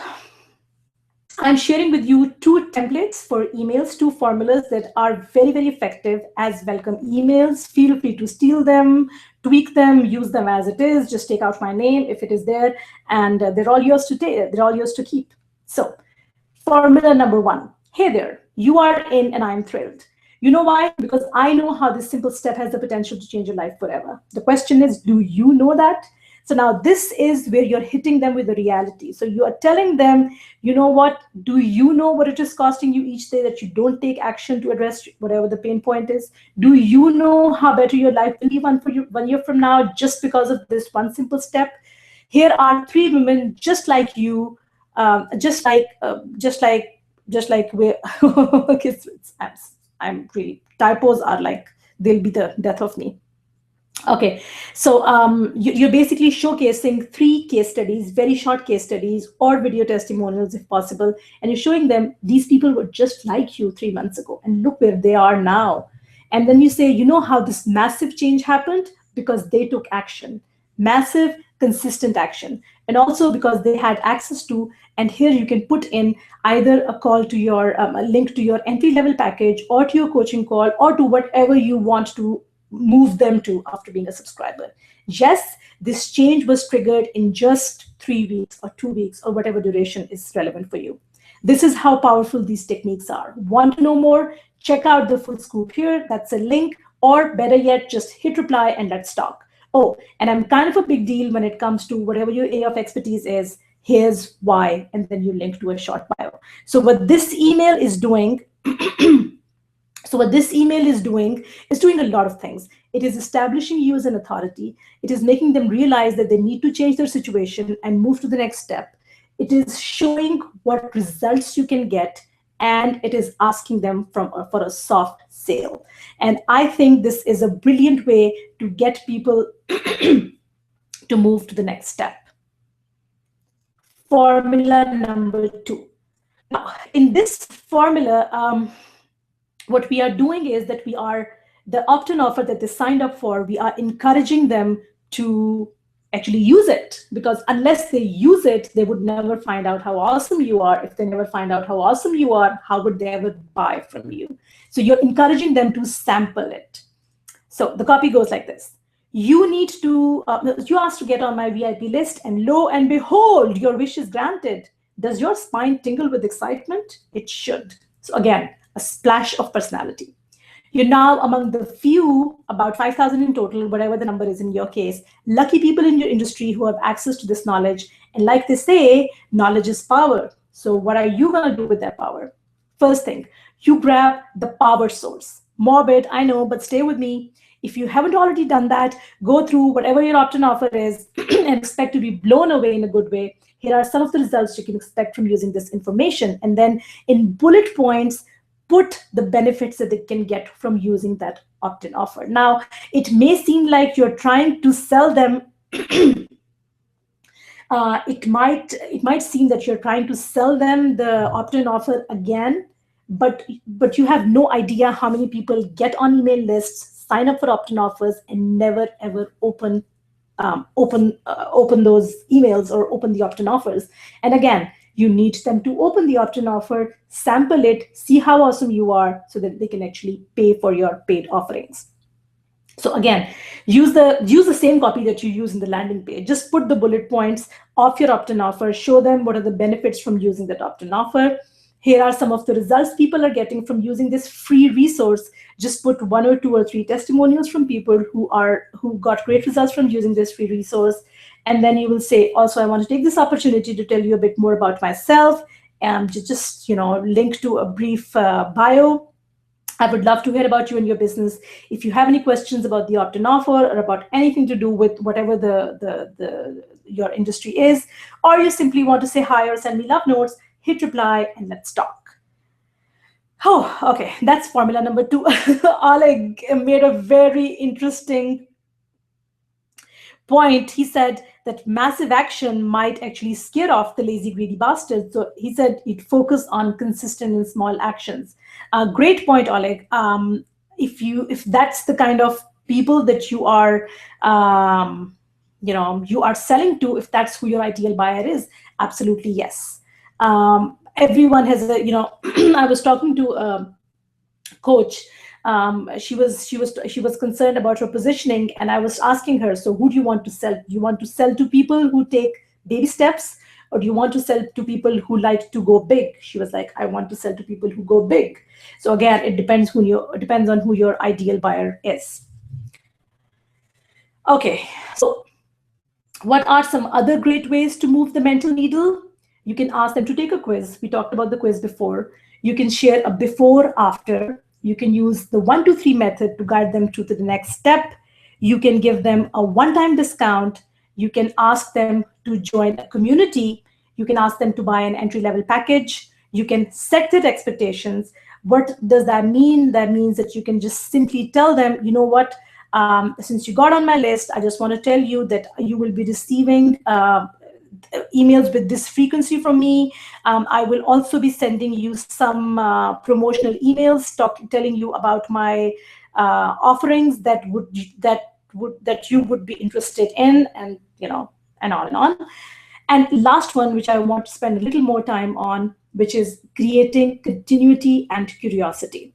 S1: I'm sharing with you 2 templates for emails, 2 formulas that are very, very effective as welcome emails. Feel free to steal them, tweak them, use them as it is. Just take out my name if it is there, and they're all yours to take. They're all yours to keep. So, formula number 1. Hey there, you are in, and I'm thrilled. You know why? Because I know how this simple step has the potential to change your life forever. The question is, do you know that? So now this is where you're hitting them with the reality. So you are telling them, you know what, do you know what it is costing you each day that you don't take action to address whatever the pain point is? Do you know how better your life will be 1 year from now just because of this one simple step? Here are 3 women just like you, just like we're, okay, I'm really, typos are like, they'll be the death of me. Okay, so you're basically showcasing 3 case studies, very short case studies, or video testimonials if possible, and you're showing them these people were just like you 3 months ago, and look where they are now. And then you say, you know how this massive change happened? Because they took action, massive, consistent action, and also because they had access to, and here you can put in either a call to your, a link to your entry-level package, or to your coaching call, or to whatever you want to move them to after being a subscriber. Yes, this change was triggered in just 3 weeks or 2 weeks or whatever duration is relevant for you. This is how powerful these techniques are. Want to know more? Check out the full scoop here. That's a link, or better yet, just hit reply and let's talk. Oh, and I'm kind of a big deal when it comes to whatever your area of expertise is. Here's why, and then you link to a short bio. So what this email is doing is doing a lot of things. It is establishing you as an authority. It is making them realize that they need to change their situation and move to the next step. It is showing what results you can get, and it is asking them for a soft sale. And I think this is a brilliant way to get people to move to the next step. Formula number 2. Now, in this formula, what we are doing is that we are, the opt-in offer that they signed up for, we are encouraging them to actually use it, because unless they use it, they would never find out how awesome you are. If they never find out how awesome you are, how would they ever buy from you? So you're encouraging them to sample it. So the copy goes like this. You need to, you asked to get on my VIP list, and lo and behold, your wish is granted. Does your spine tingle with excitement? It should. So again, a splash of personality. You're now among the few, about 5,000 in total, whatever the number is in your case, lucky people in your industry who have access to this knowledge. And like they say, knowledge is power. So what are you going to do with that power? First thing, you grab the power source. Morbid, I know, but stay with me. If you haven't already done that, go through whatever your opt-in offer is and expect to be blown away in a good way. Here are some of the results you can expect from using this information. And then in bullet points, put the benefits that they can get from using that opt-in offer. Now, it may seem like you're trying to sell them. It might seem that you're trying to sell them the opt-in offer again, but you have no idea how many people get on email lists, sign up for opt-in offers, and never ever open those emails or open the opt-in offers. And again, you need them to open the opt-in offer, sample it, see how awesome you are, so that they can actually pay for your paid offerings. So again, use the same copy that you use in the landing page. Just put the bullet points of your opt-in offer, show them what are the benefits from using that opt-in offer. Here are some of the results people are getting from using this free resource. Just put 1 or 2 or 3 testimonials from people who got great results from using this free resource. And then you will say, also, I want to take this opportunity to tell you a bit more about myself, and just link to a brief bio. I would love to hear about you and your business. If you have any questions about the opt-in offer or about anything to do with whatever your industry is, or you simply want to say hi or send me love notes, hit reply and let's talk. Oh, okay, that's formula number 2. Oleg made a very interesting point. He said that massive action might actually scare off the lazy, greedy bastards. So he said he'd focus on consistent and small actions. Great point, Oleg. If that's the kind of people that you are, you are selling to, if that's who your ideal buyer is, absolutely yes. Everyone has a, I was talking to a coach. She was concerned about her positioning, and I was asking her, so who do you want to sell? Do you want to sell to people who take baby steps, or do you want to sell to people who like to go big? She was like, I want to sell to people who go big. So again, it depends on who your ideal buyer is. Okay, so what are some other great ways to move the mental needle? You can ask them to take a quiz. We talked about the quiz before. You can share a before, after. You can use the 1, 2, 3 method to guide them to the next step. You can give them a one-time discount. You can ask them to join a community. You can ask them to buy an entry-level package. You can set their expectations. What does that mean? That means that you can just simply tell them, you know what, since you got on my list, I just want to tell you that you will be receiving emails with this frequency from me. I will also be sending you some promotional emails telling you about my offerings that you would be interested in, and and on and on. And last one, which I want to spend a little more time on, which is creating continuity and curiosity.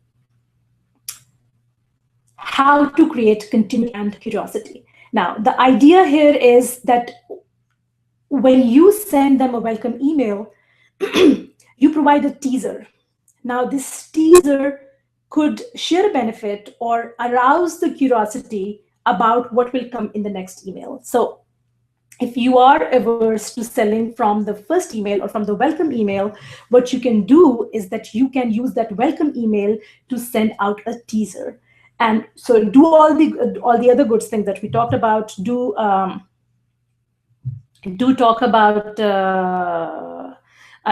S1: How to create continuity and curiosity. Now, the idea here is that when you send them a welcome email, you provide a teaser. Now, this teaser could share a benefit or arouse the curiosity about what will come in the next email. So if you are averse to selling from the first email or from the welcome email, what you can do is that you can use that welcome email to send out a teaser. And so do all the other good things that we talked about. Do talk about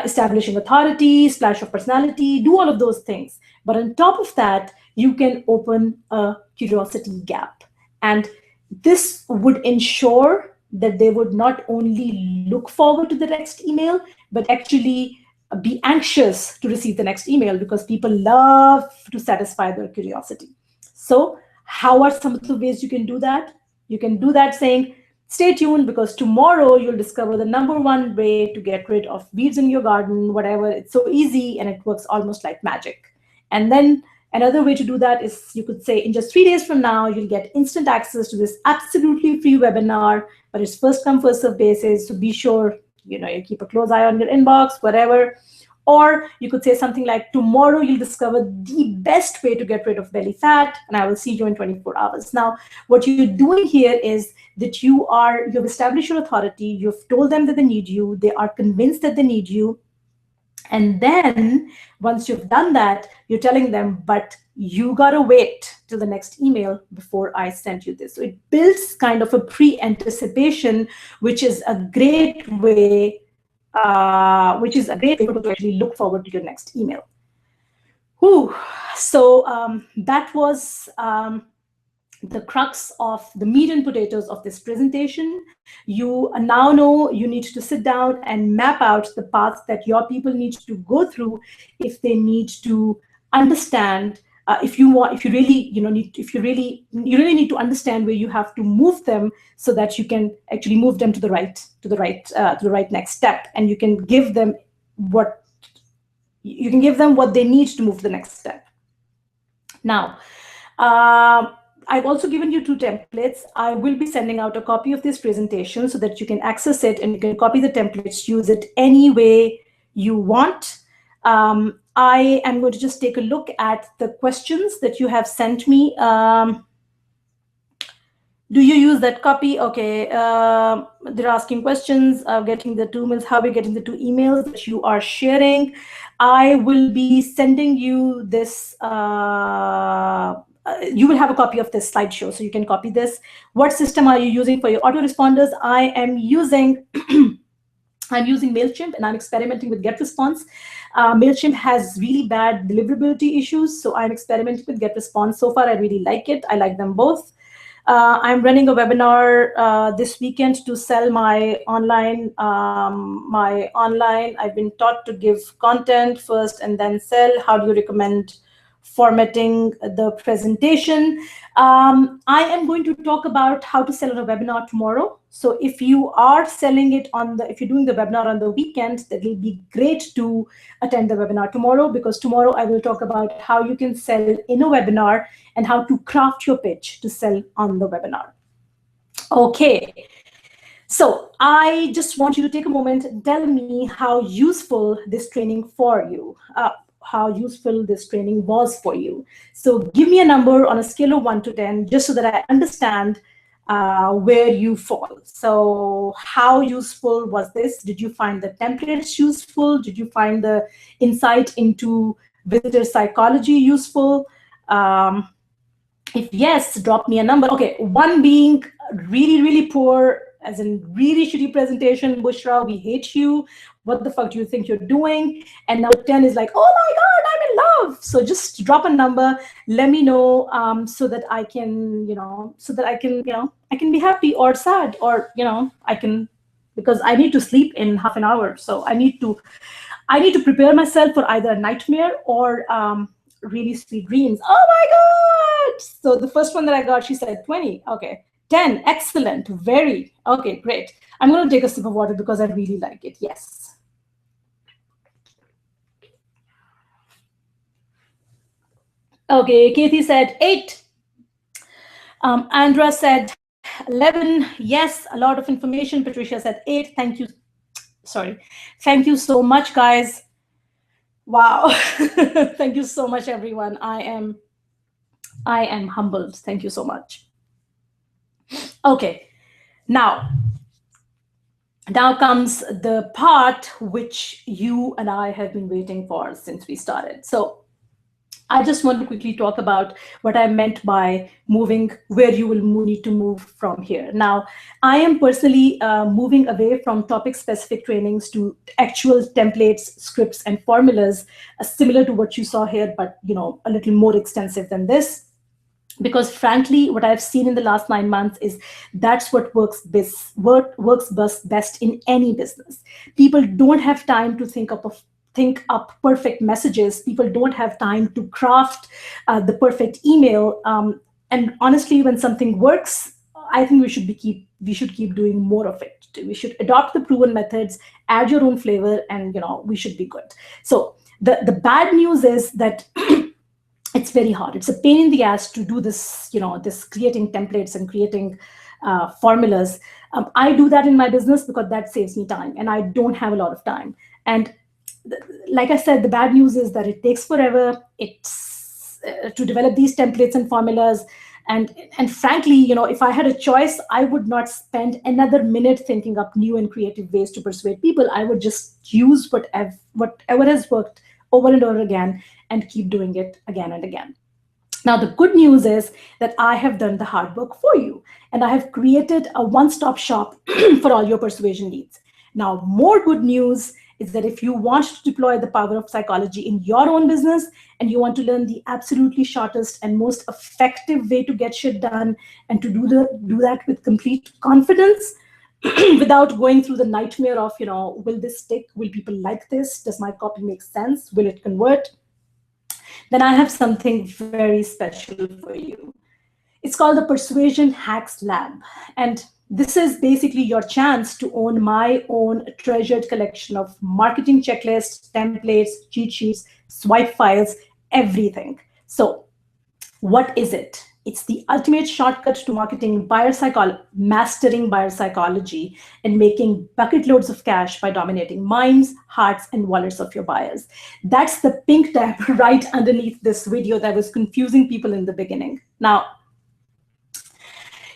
S1: establishing authority, splash of personality, do all of those things. But on top of that, you can open a curiosity gap. And this would ensure that they would not only look forward to the next email, but actually be anxious to receive the next email, because people love to satisfy their curiosity. So, how are some of the ways you can do that? You can do that saying, stay tuned, because tomorrow you'll discover the number one way to get rid of weeds in your garden, whatever. It's so easy and it works almost like magic. And then another way to do that is, you could say, in just 3 days from now, you'll get instant access to this absolutely free webinar, but it's first come, first serve basis. So be sure, you keep a close eye on your inbox, whatever. Or you could say something like, tomorrow you'll discover the best way to get rid of belly fat, and I will see you in 24 hours. Now, what you're doing here is that you've established your authority, you've told them that they need you, they are convinced that they need you. And then once you've done that, you're telling them, but you gotta wait till the next email before I send you this. So it builds kind of a pre-anticipation, which is a great way for people to actually look forward to your next email. Whew. So that was the crux of the meat and potatoes of this presentation. You now know you need to sit down and map out the paths that your people need to go through if they need to understand. If you really need to understand where you have to move them, so that you can actually move them to the right next step, and you can give them what they need to move to the next step. Now, I've also given you 2 templates. I will be sending out a copy of this presentation so that you can access it and you can copy the templates, use it any way you want. I am going to just take a look at the questions that you have sent me. Do you use that copy? Okay, they're asking questions, getting the 2 emails, how we're getting the 2 emails that you are sharing. I will be sending you this, you will have a copy of this slideshow, so you can copy this. What system are you using for your autoresponders? I am using I'm using MailChimp, and I'm experimenting with GetResponse. MailChimp has really bad deliverability issues, so I'm experimenting with GetResponse. So far, I really like it. I like them both. I'm running a webinar this weekend to sell my online. I've been taught to give content first and then sell. How do you recommend formatting the presentation? I am going to talk about how to sell on a webinar tomorrow. So if you are selling it if you're doing the webinar on the weekend, that will be great to attend the webinar tomorrow, because tomorrow I will talk about how you can sell in a webinar and how to craft your pitch to sell on the webinar. Okay. So I just want you to take a moment and tell me how useful this training for you. How useful this training was for you. So give me a number on a scale of 1 to 10, just so that I understand where you fall. So how useful was this? Did you find the templates useful? Did you find the insight into visitor psychology useful? If yes, drop me a number. Okay, 1 being really, really poor, as in really shitty presentation, Bushra, we hate you. What the fuck do you think you're doing? And now 10 is like, oh my God, I'm in love. So just drop a number, let me know, so that I can, I can be happy or sad, or, because I need to sleep in half an hour. So I need to prepare myself for either a nightmare or really sweet dreams. Oh my God. So the first one that I got, she said 20. Okay. 10, excellent, very, okay, great. I'm going to take a sip of water because I really like it, yes. Okay, Kathy said 8. Andra said 11, yes, a lot of information. Patricia said 8, thank you. Sorry, thank you so much, guys. Wow, thank you so much, everyone. I am humbled, thank you so much. Okay, now comes the part which you and I have been waiting for since we started. So I just want to quickly talk about what I meant by moving, where you will need to move from here. Now, I am personally moving away from topic-specific trainings to actual templates, scripts, and formulas, similar to what you saw here, but a little more extensive than this. Because frankly, what I've seen in the last 9 months is that's what works best, best in any business. People don't have time to think up perfect messages. People don't have time to craft the perfect email. And honestly, when something works, I think we should keep doing more of it. We should adopt the proven methods, add your own flavor, and we should be good. So the bad news is that it's very hard. It's a pain in the ass to do this, this creating templates and creating formulas. I do that in my business because that saves me time, and I don't have a lot of time. And like I said, the bad news is that it takes forever. It's to develop these templates and formulas. And frankly, if I had a choice, I would not spend another minute thinking up new and creative ways to persuade people. I would just use whatever has worked over and over again and keep doing it again and again. Now, the good news is that I have done the hard work for you, and I have created a one-stop shop for all your persuasion needs. Now, more good news is that if you want to deploy the power of psychology in your own business, and you want to learn the absolutely shortest and most effective way to get shit done, and to do that with complete confidence, without going through the nightmare of, will this stick? Will people like this? Does my copy make sense? Will it convert? Then I have something very special for you. It's called the Persuasion Hacks Lab. And this is basically your chance to own my own treasured collection of marketing checklists, templates, cheat sheets, swipe files, everything. So what is it? It's the ultimate shortcut to mastering buyer psychology and making bucket loads of cash by dominating minds, hearts, and wallets of your buyers. That's the pink tab right underneath this video that was confusing people in the beginning. Now,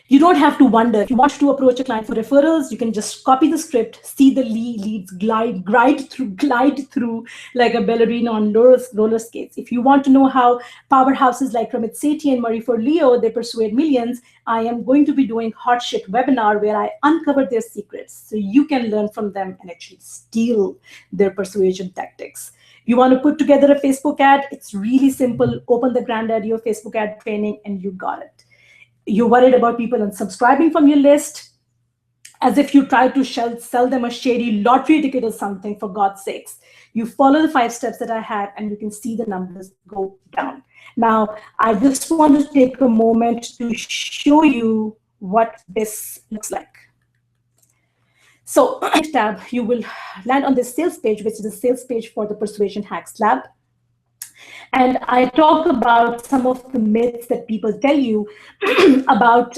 S1: you don't have to wonder. If you want to approach a client for referrals, you can just copy the script, see the leads glide through like a ballerina on roller skates. If you want to know how powerhouses like Ramit Sethi and Marie Forleo, they persuade millions, I am going to be doing hot shit webinar where I uncover their secrets so you can learn from them and actually steal their persuasion tactics. You want to put together a Facebook ad? It's really simple. Open the granddaddy of Facebook ad training and you got it. You're worried about people unsubscribing from your list, as if you try to sell them a shady lottery ticket or something, for God's sakes. You follow the 5 steps that I have and you can see the numbers go down. Now, I just want to take a moment to show you what this looks like. So next tab, you will land on this sales page, which is the sales page for the Persuasion Hacks Lab. And I talk about some of the myths that people tell you about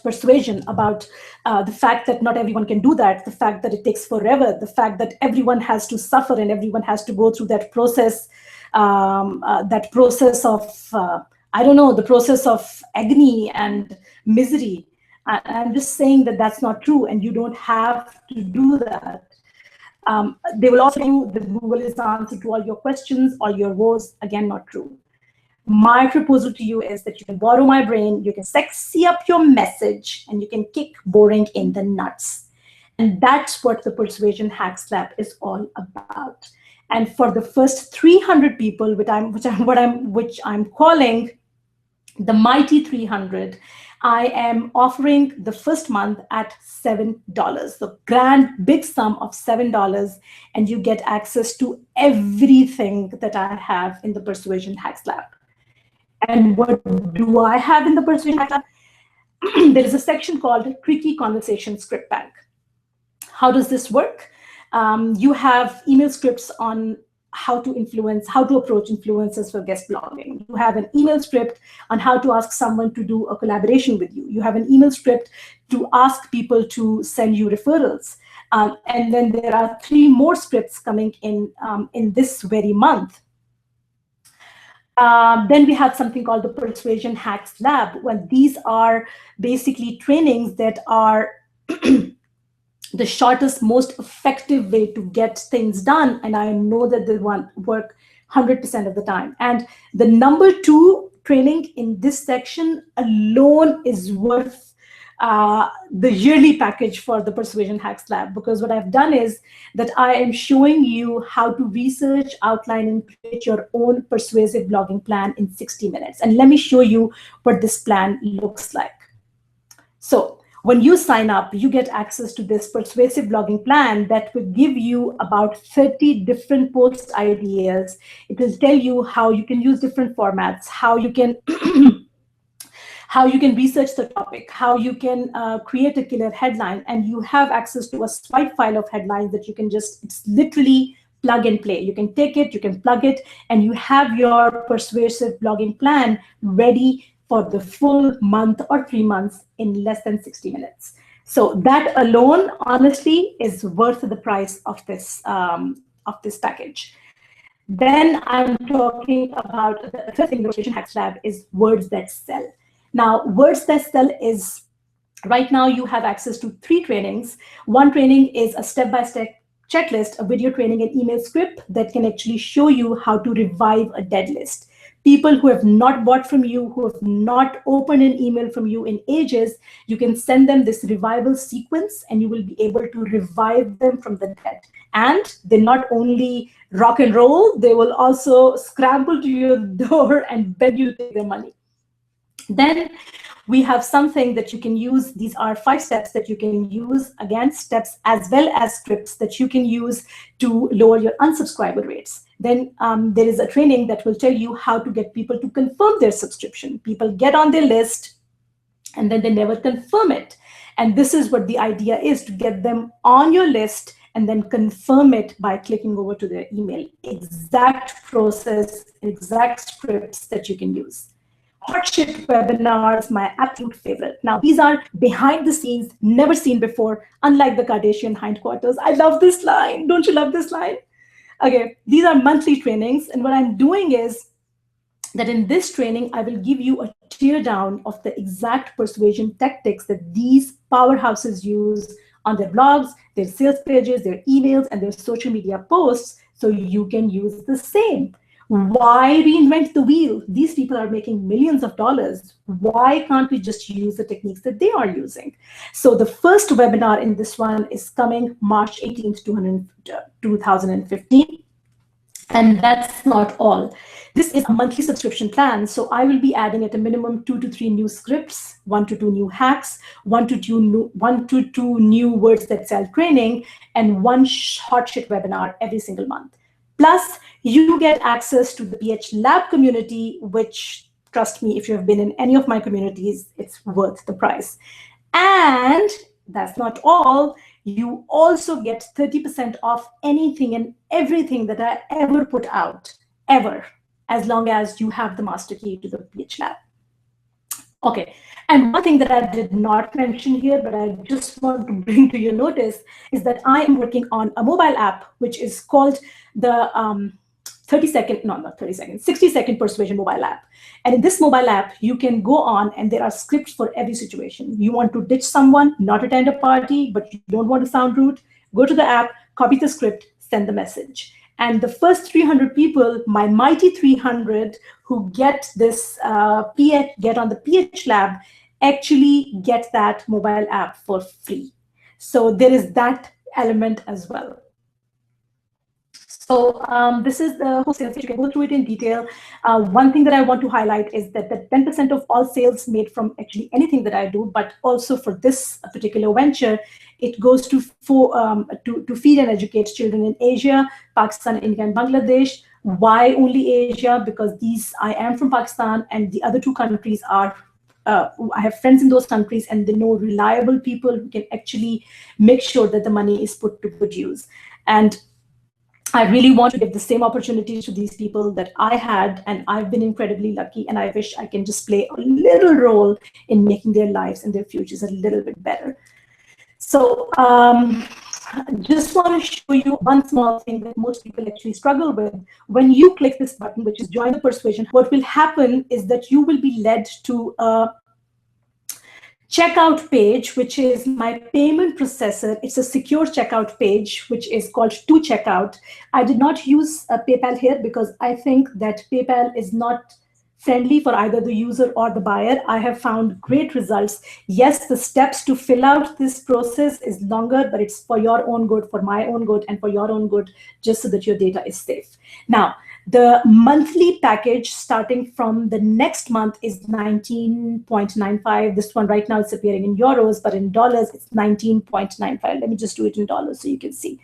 S1: persuasion, about the fact that not everyone can do that, the fact that it takes forever, the fact that everyone has to suffer and everyone has to go through that process of, the process of agony and misery. I'm just saying that that's not true, and you don't have to do that. They will also tell you that Google is the answer to all your questions, all your woes. Again, not true. My proposal to you is that you can borrow my brain, you can sexy up your message, and you can kick boring in the nuts. And that's what the Persuasion Hacks Lab is all about. And for the first 300 people, which I'm calling the Mighty 300, I am offering the first month at $7, the grand big sum of $7, and you get access to everything that I have in the Persuasion Hacks Lab. And what do I have in the Persuasion Hacks Lab? There is a section called Tricky Conversation Script Bank. How does this work? You have email scripts on how to approach influencers for guest blogging. You have an email script on how to ask someone to do a collaboration with you. You have an email script to ask people to send you referrals. And then there are 3 more scripts coming in this very month. Then we have something called the Persuasion Hacks Lab, when these are basically trainings that are the shortest, most effective way to get things done. And I know that they work 100% of the time. And the number 2 training in this section alone is worth the yearly package for the Persuasion Hacks Lab, because what I've done is that I am showing you how to research, outline, and create your own persuasive blogging plan in 60 minutes. And let me show you what this plan looks like. So when you sign up, you get access to this persuasive blogging plan that will give you about 30 different post ideas. It will tell you how you can use different formats, how you can how you can research the topic, how you can create a killer headline, and you have access to a swipe file of headlines that you can just, it's literally plug and play. You can take it, you can plug it, and you have your persuasive blogging plan ready for the full month or 3 months in less than 60 minutes. So that alone, honestly, is worth the price of this package. Then I'm talking about the third thing in the Persuasion Hacks Lab is words that sell. Now, words that sell is, right now you have access to 3 trainings. One training is a step-by-step checklist, a video training and email script that can actually show you how to revive a dead list. People who have not bought from you, who have not opened an email from you in ages, you can send them this revival sequence and you will be able to revive them from the dead. And they not only rock and roll, they will also scramble to your door and beg you to take their money. Then we have something that you can use. These are 5 steps that you can use, again, steps as well as scripts that you can use to lower your unsubscriber rates. Then there is a training that will tell you how to get people to confirm their subscription. People get on their list and then they never confirm it. And this is what the idea is, to get them on your list and then confirm it by clicking over to their email. Exact process, exact scripts that you can use. Hotship webinars, my absolute favorite. Now, these are behind the scenes, never seen before, unlike the Kardashian hindquarters. I love this line. Don't you love this line? Okay, these are monthly trainings. And what I'm doing is that in this training, I will give you a tear down of the exact persuasion tactics that these powerhouses use on their blogs, their sales pages, their emails, and their social media posts, so you can use the same. Why reinvent the wheel? These people are making millions of dollars. Why can't we just use the techniques that they are using? So the first webinar in this one is coming March 18th, 2015. And that's not all. This is a monthly subscription plan. So I will be adding at a minimum 2 to 3 new scripts, 1 to 2 new hacks, 1 to 2 new words that sell training, and 1 hot shit webinar every single month. Plus, you get access to the PH Lab community, which, trust me, if you have been in any of my communities, it's worth the price. And that's not all. You also get 30% off anything and everything that I ever put out, ever, as long as you have the master key to the PH Lab. Okay, and one thing that I did not mention here, but I just want to bring to your notice, is that I am working on a mobile app, which is called the 60-second persuasion mobile app. And in this mobile app, you can go on and there are scripts for every situation. You want to ditch someone, not attend a party, but you don't want to sound rude, go to the app, copy the script, send the message. And the first 300 people, my mighty 300 who get this get on the PH Lab, actually get that mobile app for free. So there is that element as well. So this is the whole sales page. You can go through it in detail. One thing that I want to highlight is that the 10% of all sales made from actually anything that I do, but also for this particular venture, it goes to feed and educate children in Asia, Pakistan, India, and Bangladesh. Why only Asia? Because I am from Pakistan, and the other 2 countries are, I have friends in those countries, and they know reliable people who can actually make sure that the money is put to good use. And I really want to give the same opportunities to these people that I had, and I've been incredibly lucky, and I wish I can just play a little role in making their lives and their futures a little bit better. So just want to show you one small thing that most people actually struggle with. When you click this button, which is join the persuasion, what will happen is that you will be led to checkout page, which is my payment processor. It's a secure checkout page, which is called to checkout. I did not use PayPal here because I think that PayPal is not friendly for either the user or the buyer. I have found great results. Yes, the steps to fill out this process is longer, but it's for your own good, for my own good, and for your own good, just so that your data is safe. Now, the monthly package starting from the next month is 19.95. This one right now it's appearing in euros, but in dollars it's 19.95. Let me just do it in dollars so you can see.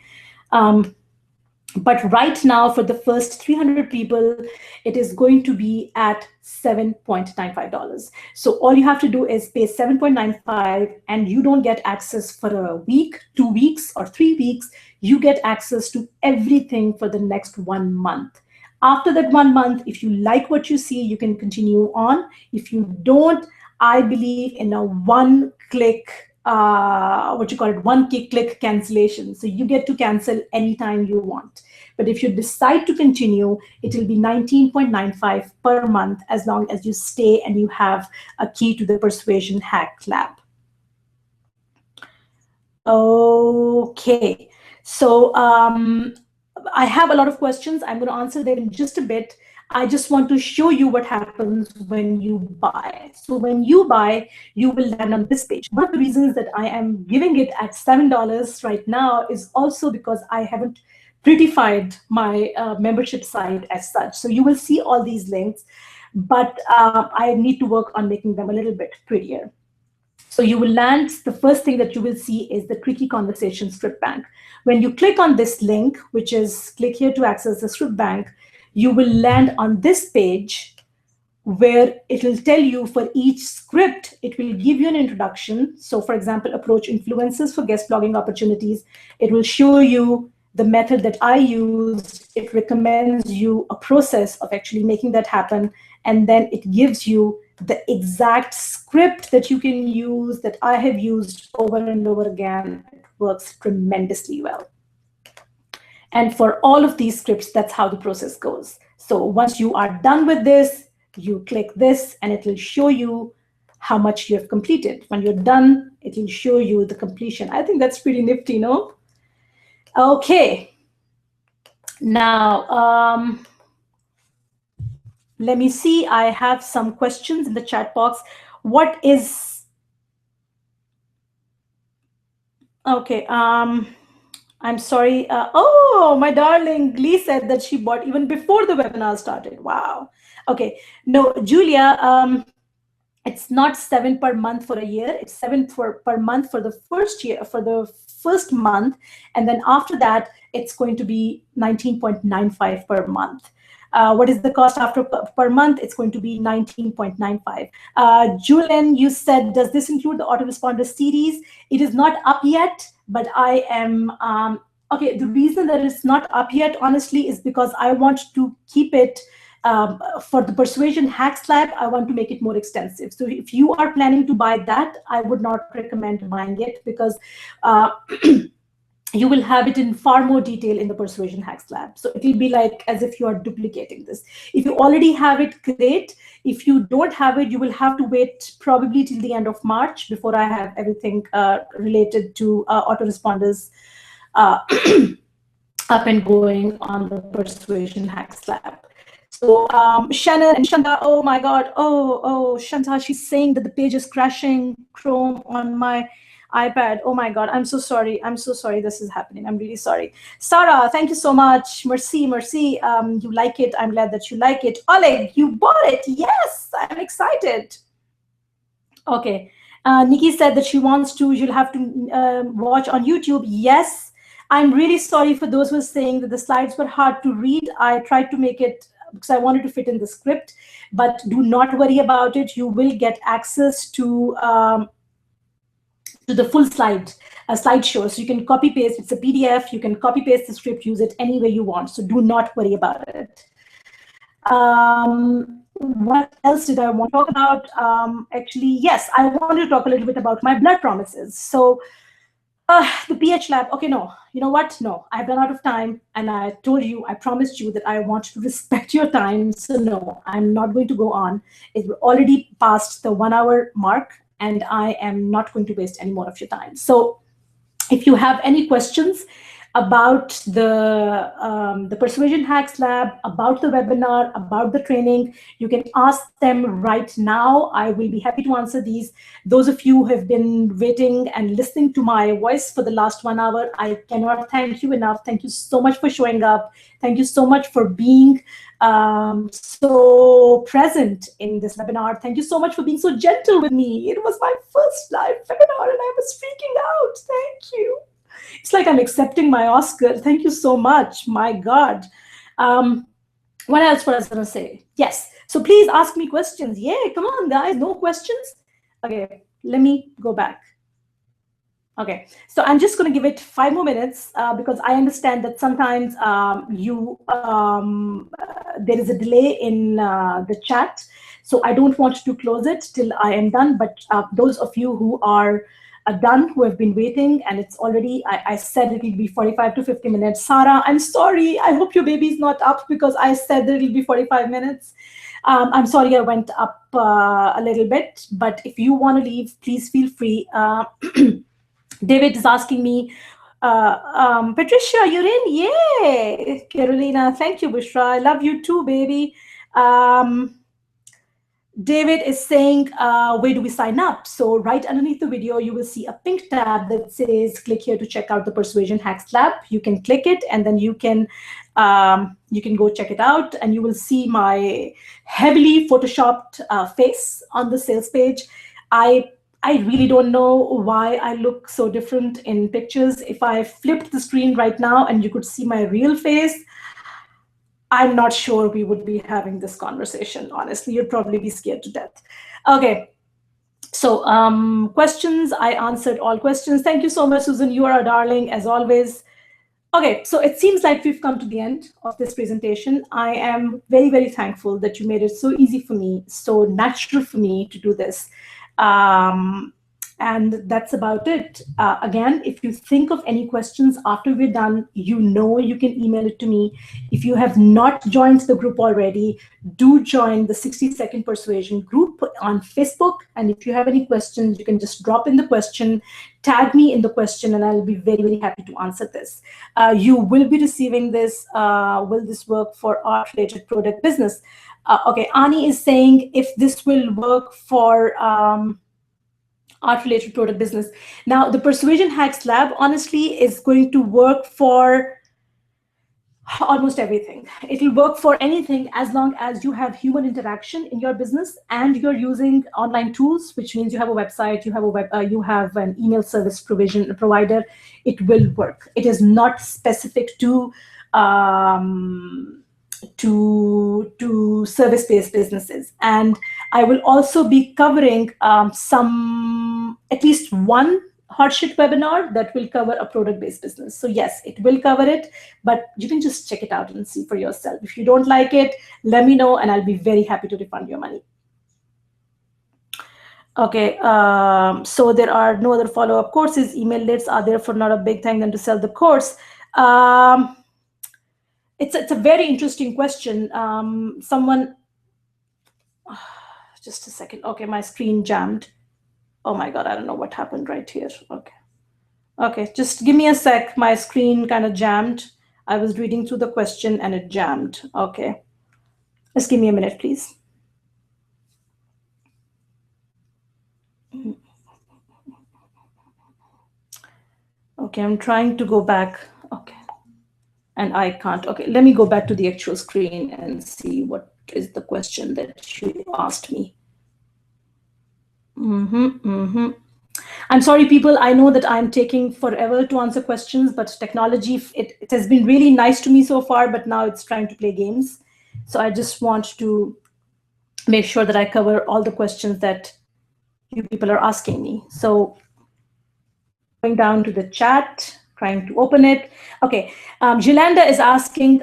S1: But right now, for the first 300 people, it is going to be at $7.95. So all you have to do is pay $7.95, and you don't get access for a week, 2 weeks, or 3 weeks. You get access to everything for the next 1 month. After that 1 month, if you like what you see, you can continue on. If you don't, I believe in a one-click one-click cancellation. So you get to cancel anytime you want. But if you decide to continue, it will be 19.95 per month as long as you stay and you have a key to the Persuasion Hack Lab. Okay, so I have a lot of questions. I'm going to answer them in just a bit. I just want to show you what happens when you buy. So when you buy, you will land on this page. One of the reasons that I am giving it at $7 right now is also because I haven't prettified my membership site as such. So you will see all these links, but I need to work on making them a little bit prettier. So you will land, the first thing that you will see is the Tricky Conversation Script Bank. When you click on this link, which is click here to access the script bank, you will land on this page where it will tell you for each script, it will give you an introduction. So for example, approach influencers for guest blogging opportunities. It will show you the method that I used. It recommends you a process of actually making that happen. And then it gives you the exact script that you can use that I have used over and over again. It works tremendously well. And for all of these scripts, that's how the process goes. So once you are done with this, you click this and it will show you how much you have completed. When you're done, it will show you the completion. I think that's pretty nifty, no? Okay. Now, let me see. I have some questions in the chat box. What is... Okay. I'm sorry. Oh, my darling Glee said that she bought even before the webinar started. Wow. Okay. No, Julia, it's not 7 per month for a year. It's 7 per month for the first year, for the first month. And then after that, it's going to be 19.95 per month. What is the cost after per month? It's going to be 19.95. Julian, you said, does this include the autoresponder series? It is not up yet, but I am, okay, the reason that it's not up yet, honestly, is because I want to keep it, for the Persuasion Hacks Lab, I want to make it more extensive. So if you are planning to buy that, I would not recommend buying it because you will have it in far more detail in the Persuasion Hacks Lab. So it will be like as if you are duplicating this. If you already have it, great. If you don't have it, you will have to wait probably till the end of March before I have everything related to autoresponders up and going on the Persuasion Hacks Lab. So Shannon and Shanta, oh my God, oh, Shanta, she's saying that the page is crashing Chrome on my iPad. Oh my God, I'm so sorry. I'm so sorry this is happening. I'm really sorry. Sarah, thank you so much. Merci. You like it. I'm glad that you like it. Oleg, you bought it. Yes, I'm excited. Okay. Nikki said that she wants to, you'll have to watch on YouTube. Yes, I'm really sorry for those who are saying that the slides were hard to read. I tried to make it because I wanted to fit in the script, but do not worry about it. You will get access to the full slideshow. So you can copy paste. It's a PDF. You can copy paste the script, use it any way you want. So do not worry about it. What else did I want to talk about? Actually, yes, I wanted to talk a little bit about my blood promises. So the PH lab, okay, no, you know what? No, I've run out of time and I told you, I promised you that I want to respect your time. So no, I'm not going to go on. It's already past the 1 hour mark and I am not going to waste any more of your time. So if you have any questions about the Persuasion Hacks Lab, about the webinar, about the training, you can ask them right now. I will be happy to answer these. Those of you who have been waiting and listening to my voice for the last 1 hour, I cannot thank you enough. Thank you so much for showing up. Thank you so much for being so present in this webinar. Thank you so much for being so gentle with me. It was my first live webinar and I was freaking out. Thank you. It's like I'm accepting my Oscar. Thank you so much. My God. What else was I going to say? Yes. So please ask me questions. Yeah, come on, guys. No questions? Okay, let me go back. Okay, so I'm just going to give it 5 more minutes because I understand that sometimes there is a delay in the chat. So I don't want to close it till I am done. But those of you who are done, who have been waiting, and it's already, I said it will be 45 to 50 minutes. Sarah, I'm sorry. I hope your baby's not up because I said that it will be 45 minutes. I'm sorry I went up a little bit, but if you want to leave, please feel free. David is asking me, Patricia, you're in? Yay! Carolina, thank you, Bushra. I love you too, baby. David is saying, where do we sign up? So right underneath the video, you will see a pink tab that says, click here to check out the Persuasion Hacks Lab. You can click it and then you can go check it out and you will see my heavily photoshopped face on the sales page. I really don't know why I look so different in pictures. If I flipped the screen right now and you could see my real face, I'm not sure we would be having this conversation. Honestly, you'd probably be scared to death. Okay, so questions, I answered all questions. Thank you so much, Susan. You are a darling, as always. Okay, so it seems like we've come to the end of this presentation. I am very, very thankful that you made it so easy for me, so natural for me to do this. And that's about it. Again, if you think of any questions after we're done, you know you can email it to me. If you have not joined the group already, do join the 60-second persuasion group on Facebook. And if you have any questions, you can just drop in the question, tag me in the question, and I'll be very, very happy to answer this. You will be receiving this. Will this work for art-related product business? Okay, Ani is saying if this will work for art-related product business. Now, the Persuasion Hacks Lab, honestly, is going to work for almost everything. It will work for anything as long as you have human interaction in your business and you're using online tools, which means you have a website, you have an email service provider. It will work. It is not specific to service-based businesses. And I will also be covering at least one hardship webinar that will cover a product-based business. So yes, it will cover it, but you can just check it out and see for yourself. If you don't like it, let me know and I'll be very happy to refund your money. Okay, so there are no other follow-up courses. Email lists are there for not a big thing than to sell the course. It's a very interesting question. Someone, just a second. Okay, my screen jammed. Oh my God, I don't know what happened right here. Okay, just give me a sec. My screen kind of jammed. I was reading through the question and it jammed. Okay, just give me a minute, please. Okay, I'm trying to go back. Okay. And I can't. Okay, let me go back to the actual screen and see what is the question that you asked me. I'm sorry, people. I know that I'm taking forever to answer questions, but technology, it has been really nice to me so far, but now it's trying to play games. So I just want to make sure that I cover all the questions that you people are asking me. So going down to the chat, trying to open it. Okay, Jilanda is asking,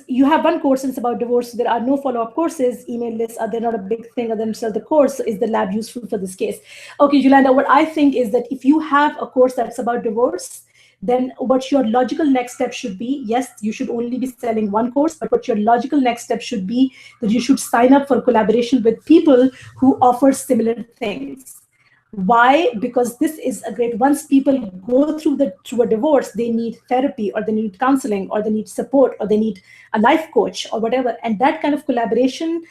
S1: you have one course and it's about divorce. So there are no follow-up courses. Email lists, are they not a big thing other than sell the course? So is the lab useful for this case? Okay, Jilanda, what I think is that if you have a course that's about divorce, then what your logical next step should be, yes, you should only be selling one course, but what your logical next step should be that you should sign up for collaboration with people who offer similar things. Why? Because this is a great, once people go through a divorce, they need therapy, or they need counseling, or they need support, or they need a life coach or whatever. And that kind of collaboration,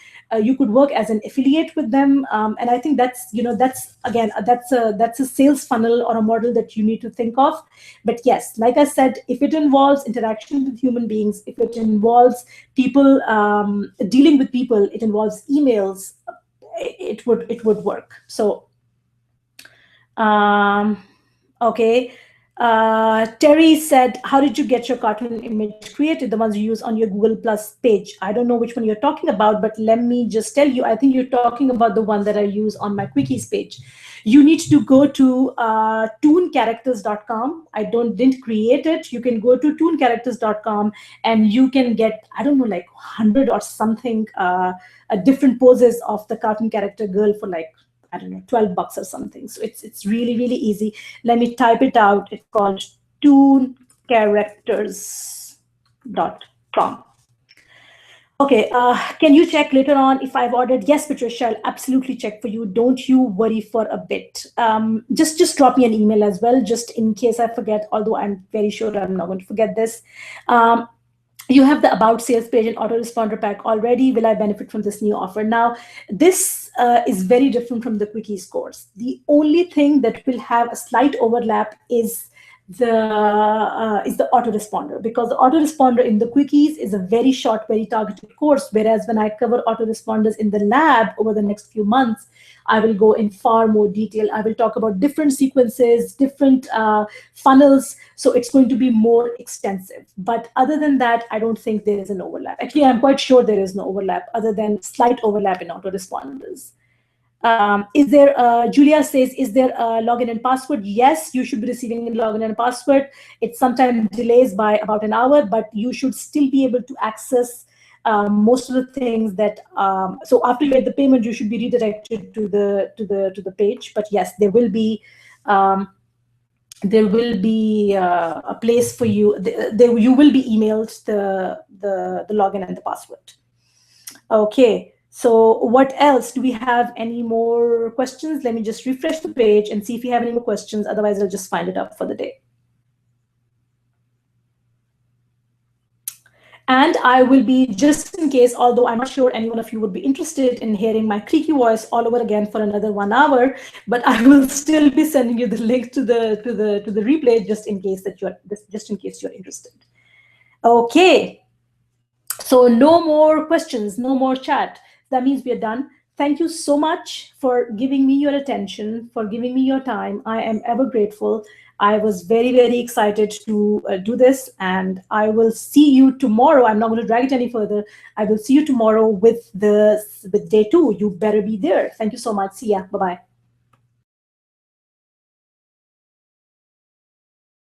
S1: you could work as an affiliate with them. And I think that's, that's again, that's a sales funnel or a model that you need to think of. But yes, like I said, if it involves interaction with human beings, if it involves people, dealing with people, it involves emails, it would work. So okay. Terry said, how did you get your cartoon image created? The ones you use on your Google Plus page. I don't know which one you're talking about, but let me just tell you, I think you're talking about the one that I use on my quickies page. You need to go to tooncharacters.com. I didn't create it. You can go to tooncharacters.com and you can get, I don't know, like 100 or something different poses of the cartoon character girl for like, I don't know, $12 or something. So it's really, really easy. Let me type it out. It's called tooncharacters.com. Okay, can you check later on if I've ordered? Yes, Patricia, I'll absolutely check for you. Don't you worry for a bit. Just drop me an email as well, just in case I forget, although I'm very sure I'm not going to forget this. You have the About Sales page and autoresponder pack already. Will I benefit from this new offer? Now, this is very different from the Quickies course. The only thing that will have a slight overlap is the autoresponder, because the autoresponder in the Quickies is a very short, very targeted course, whereas when I cover autoresponders in the lab over the next few months, I will go in far more detail. I will talk about different sequences, different funnels. So it's going to be more extensive. But other than that, I don't think there is an overlap. Actually, I'm quite sure there is no overlap other than slight overlap in autoresponders. Julia says, is there a login and password? Yes, you should be receiving a login and password. It sometimes delays by about an hour, but you should still be able to access most of the things that. So after you make the payment, you should be redirected to the page. But yes, there will be a place for you. You will be emailed the login and the password. Okay. So what else? Do we have any more questions? Let me just refresh the page and see if we have any more questions. Otherwise, I'll just find it up for the day. And I will be, just in case, although I'm not sure any one of you would be interested in hearing my creaky voice all over again for another 1 hour, but I will still be sending you the link to the replay just in case you're interested. Okay. So no more questions, no more chat. That means we are done. Thank you so much for giving me your attention, for giving me your time. I am ever grateful. I was very, very excited to do this, and I will see you tomorrow. I'm not going to drag it any further. I will see you tomorrow with day 2. You better be there. Thank you so much. See ya. Bye-bye.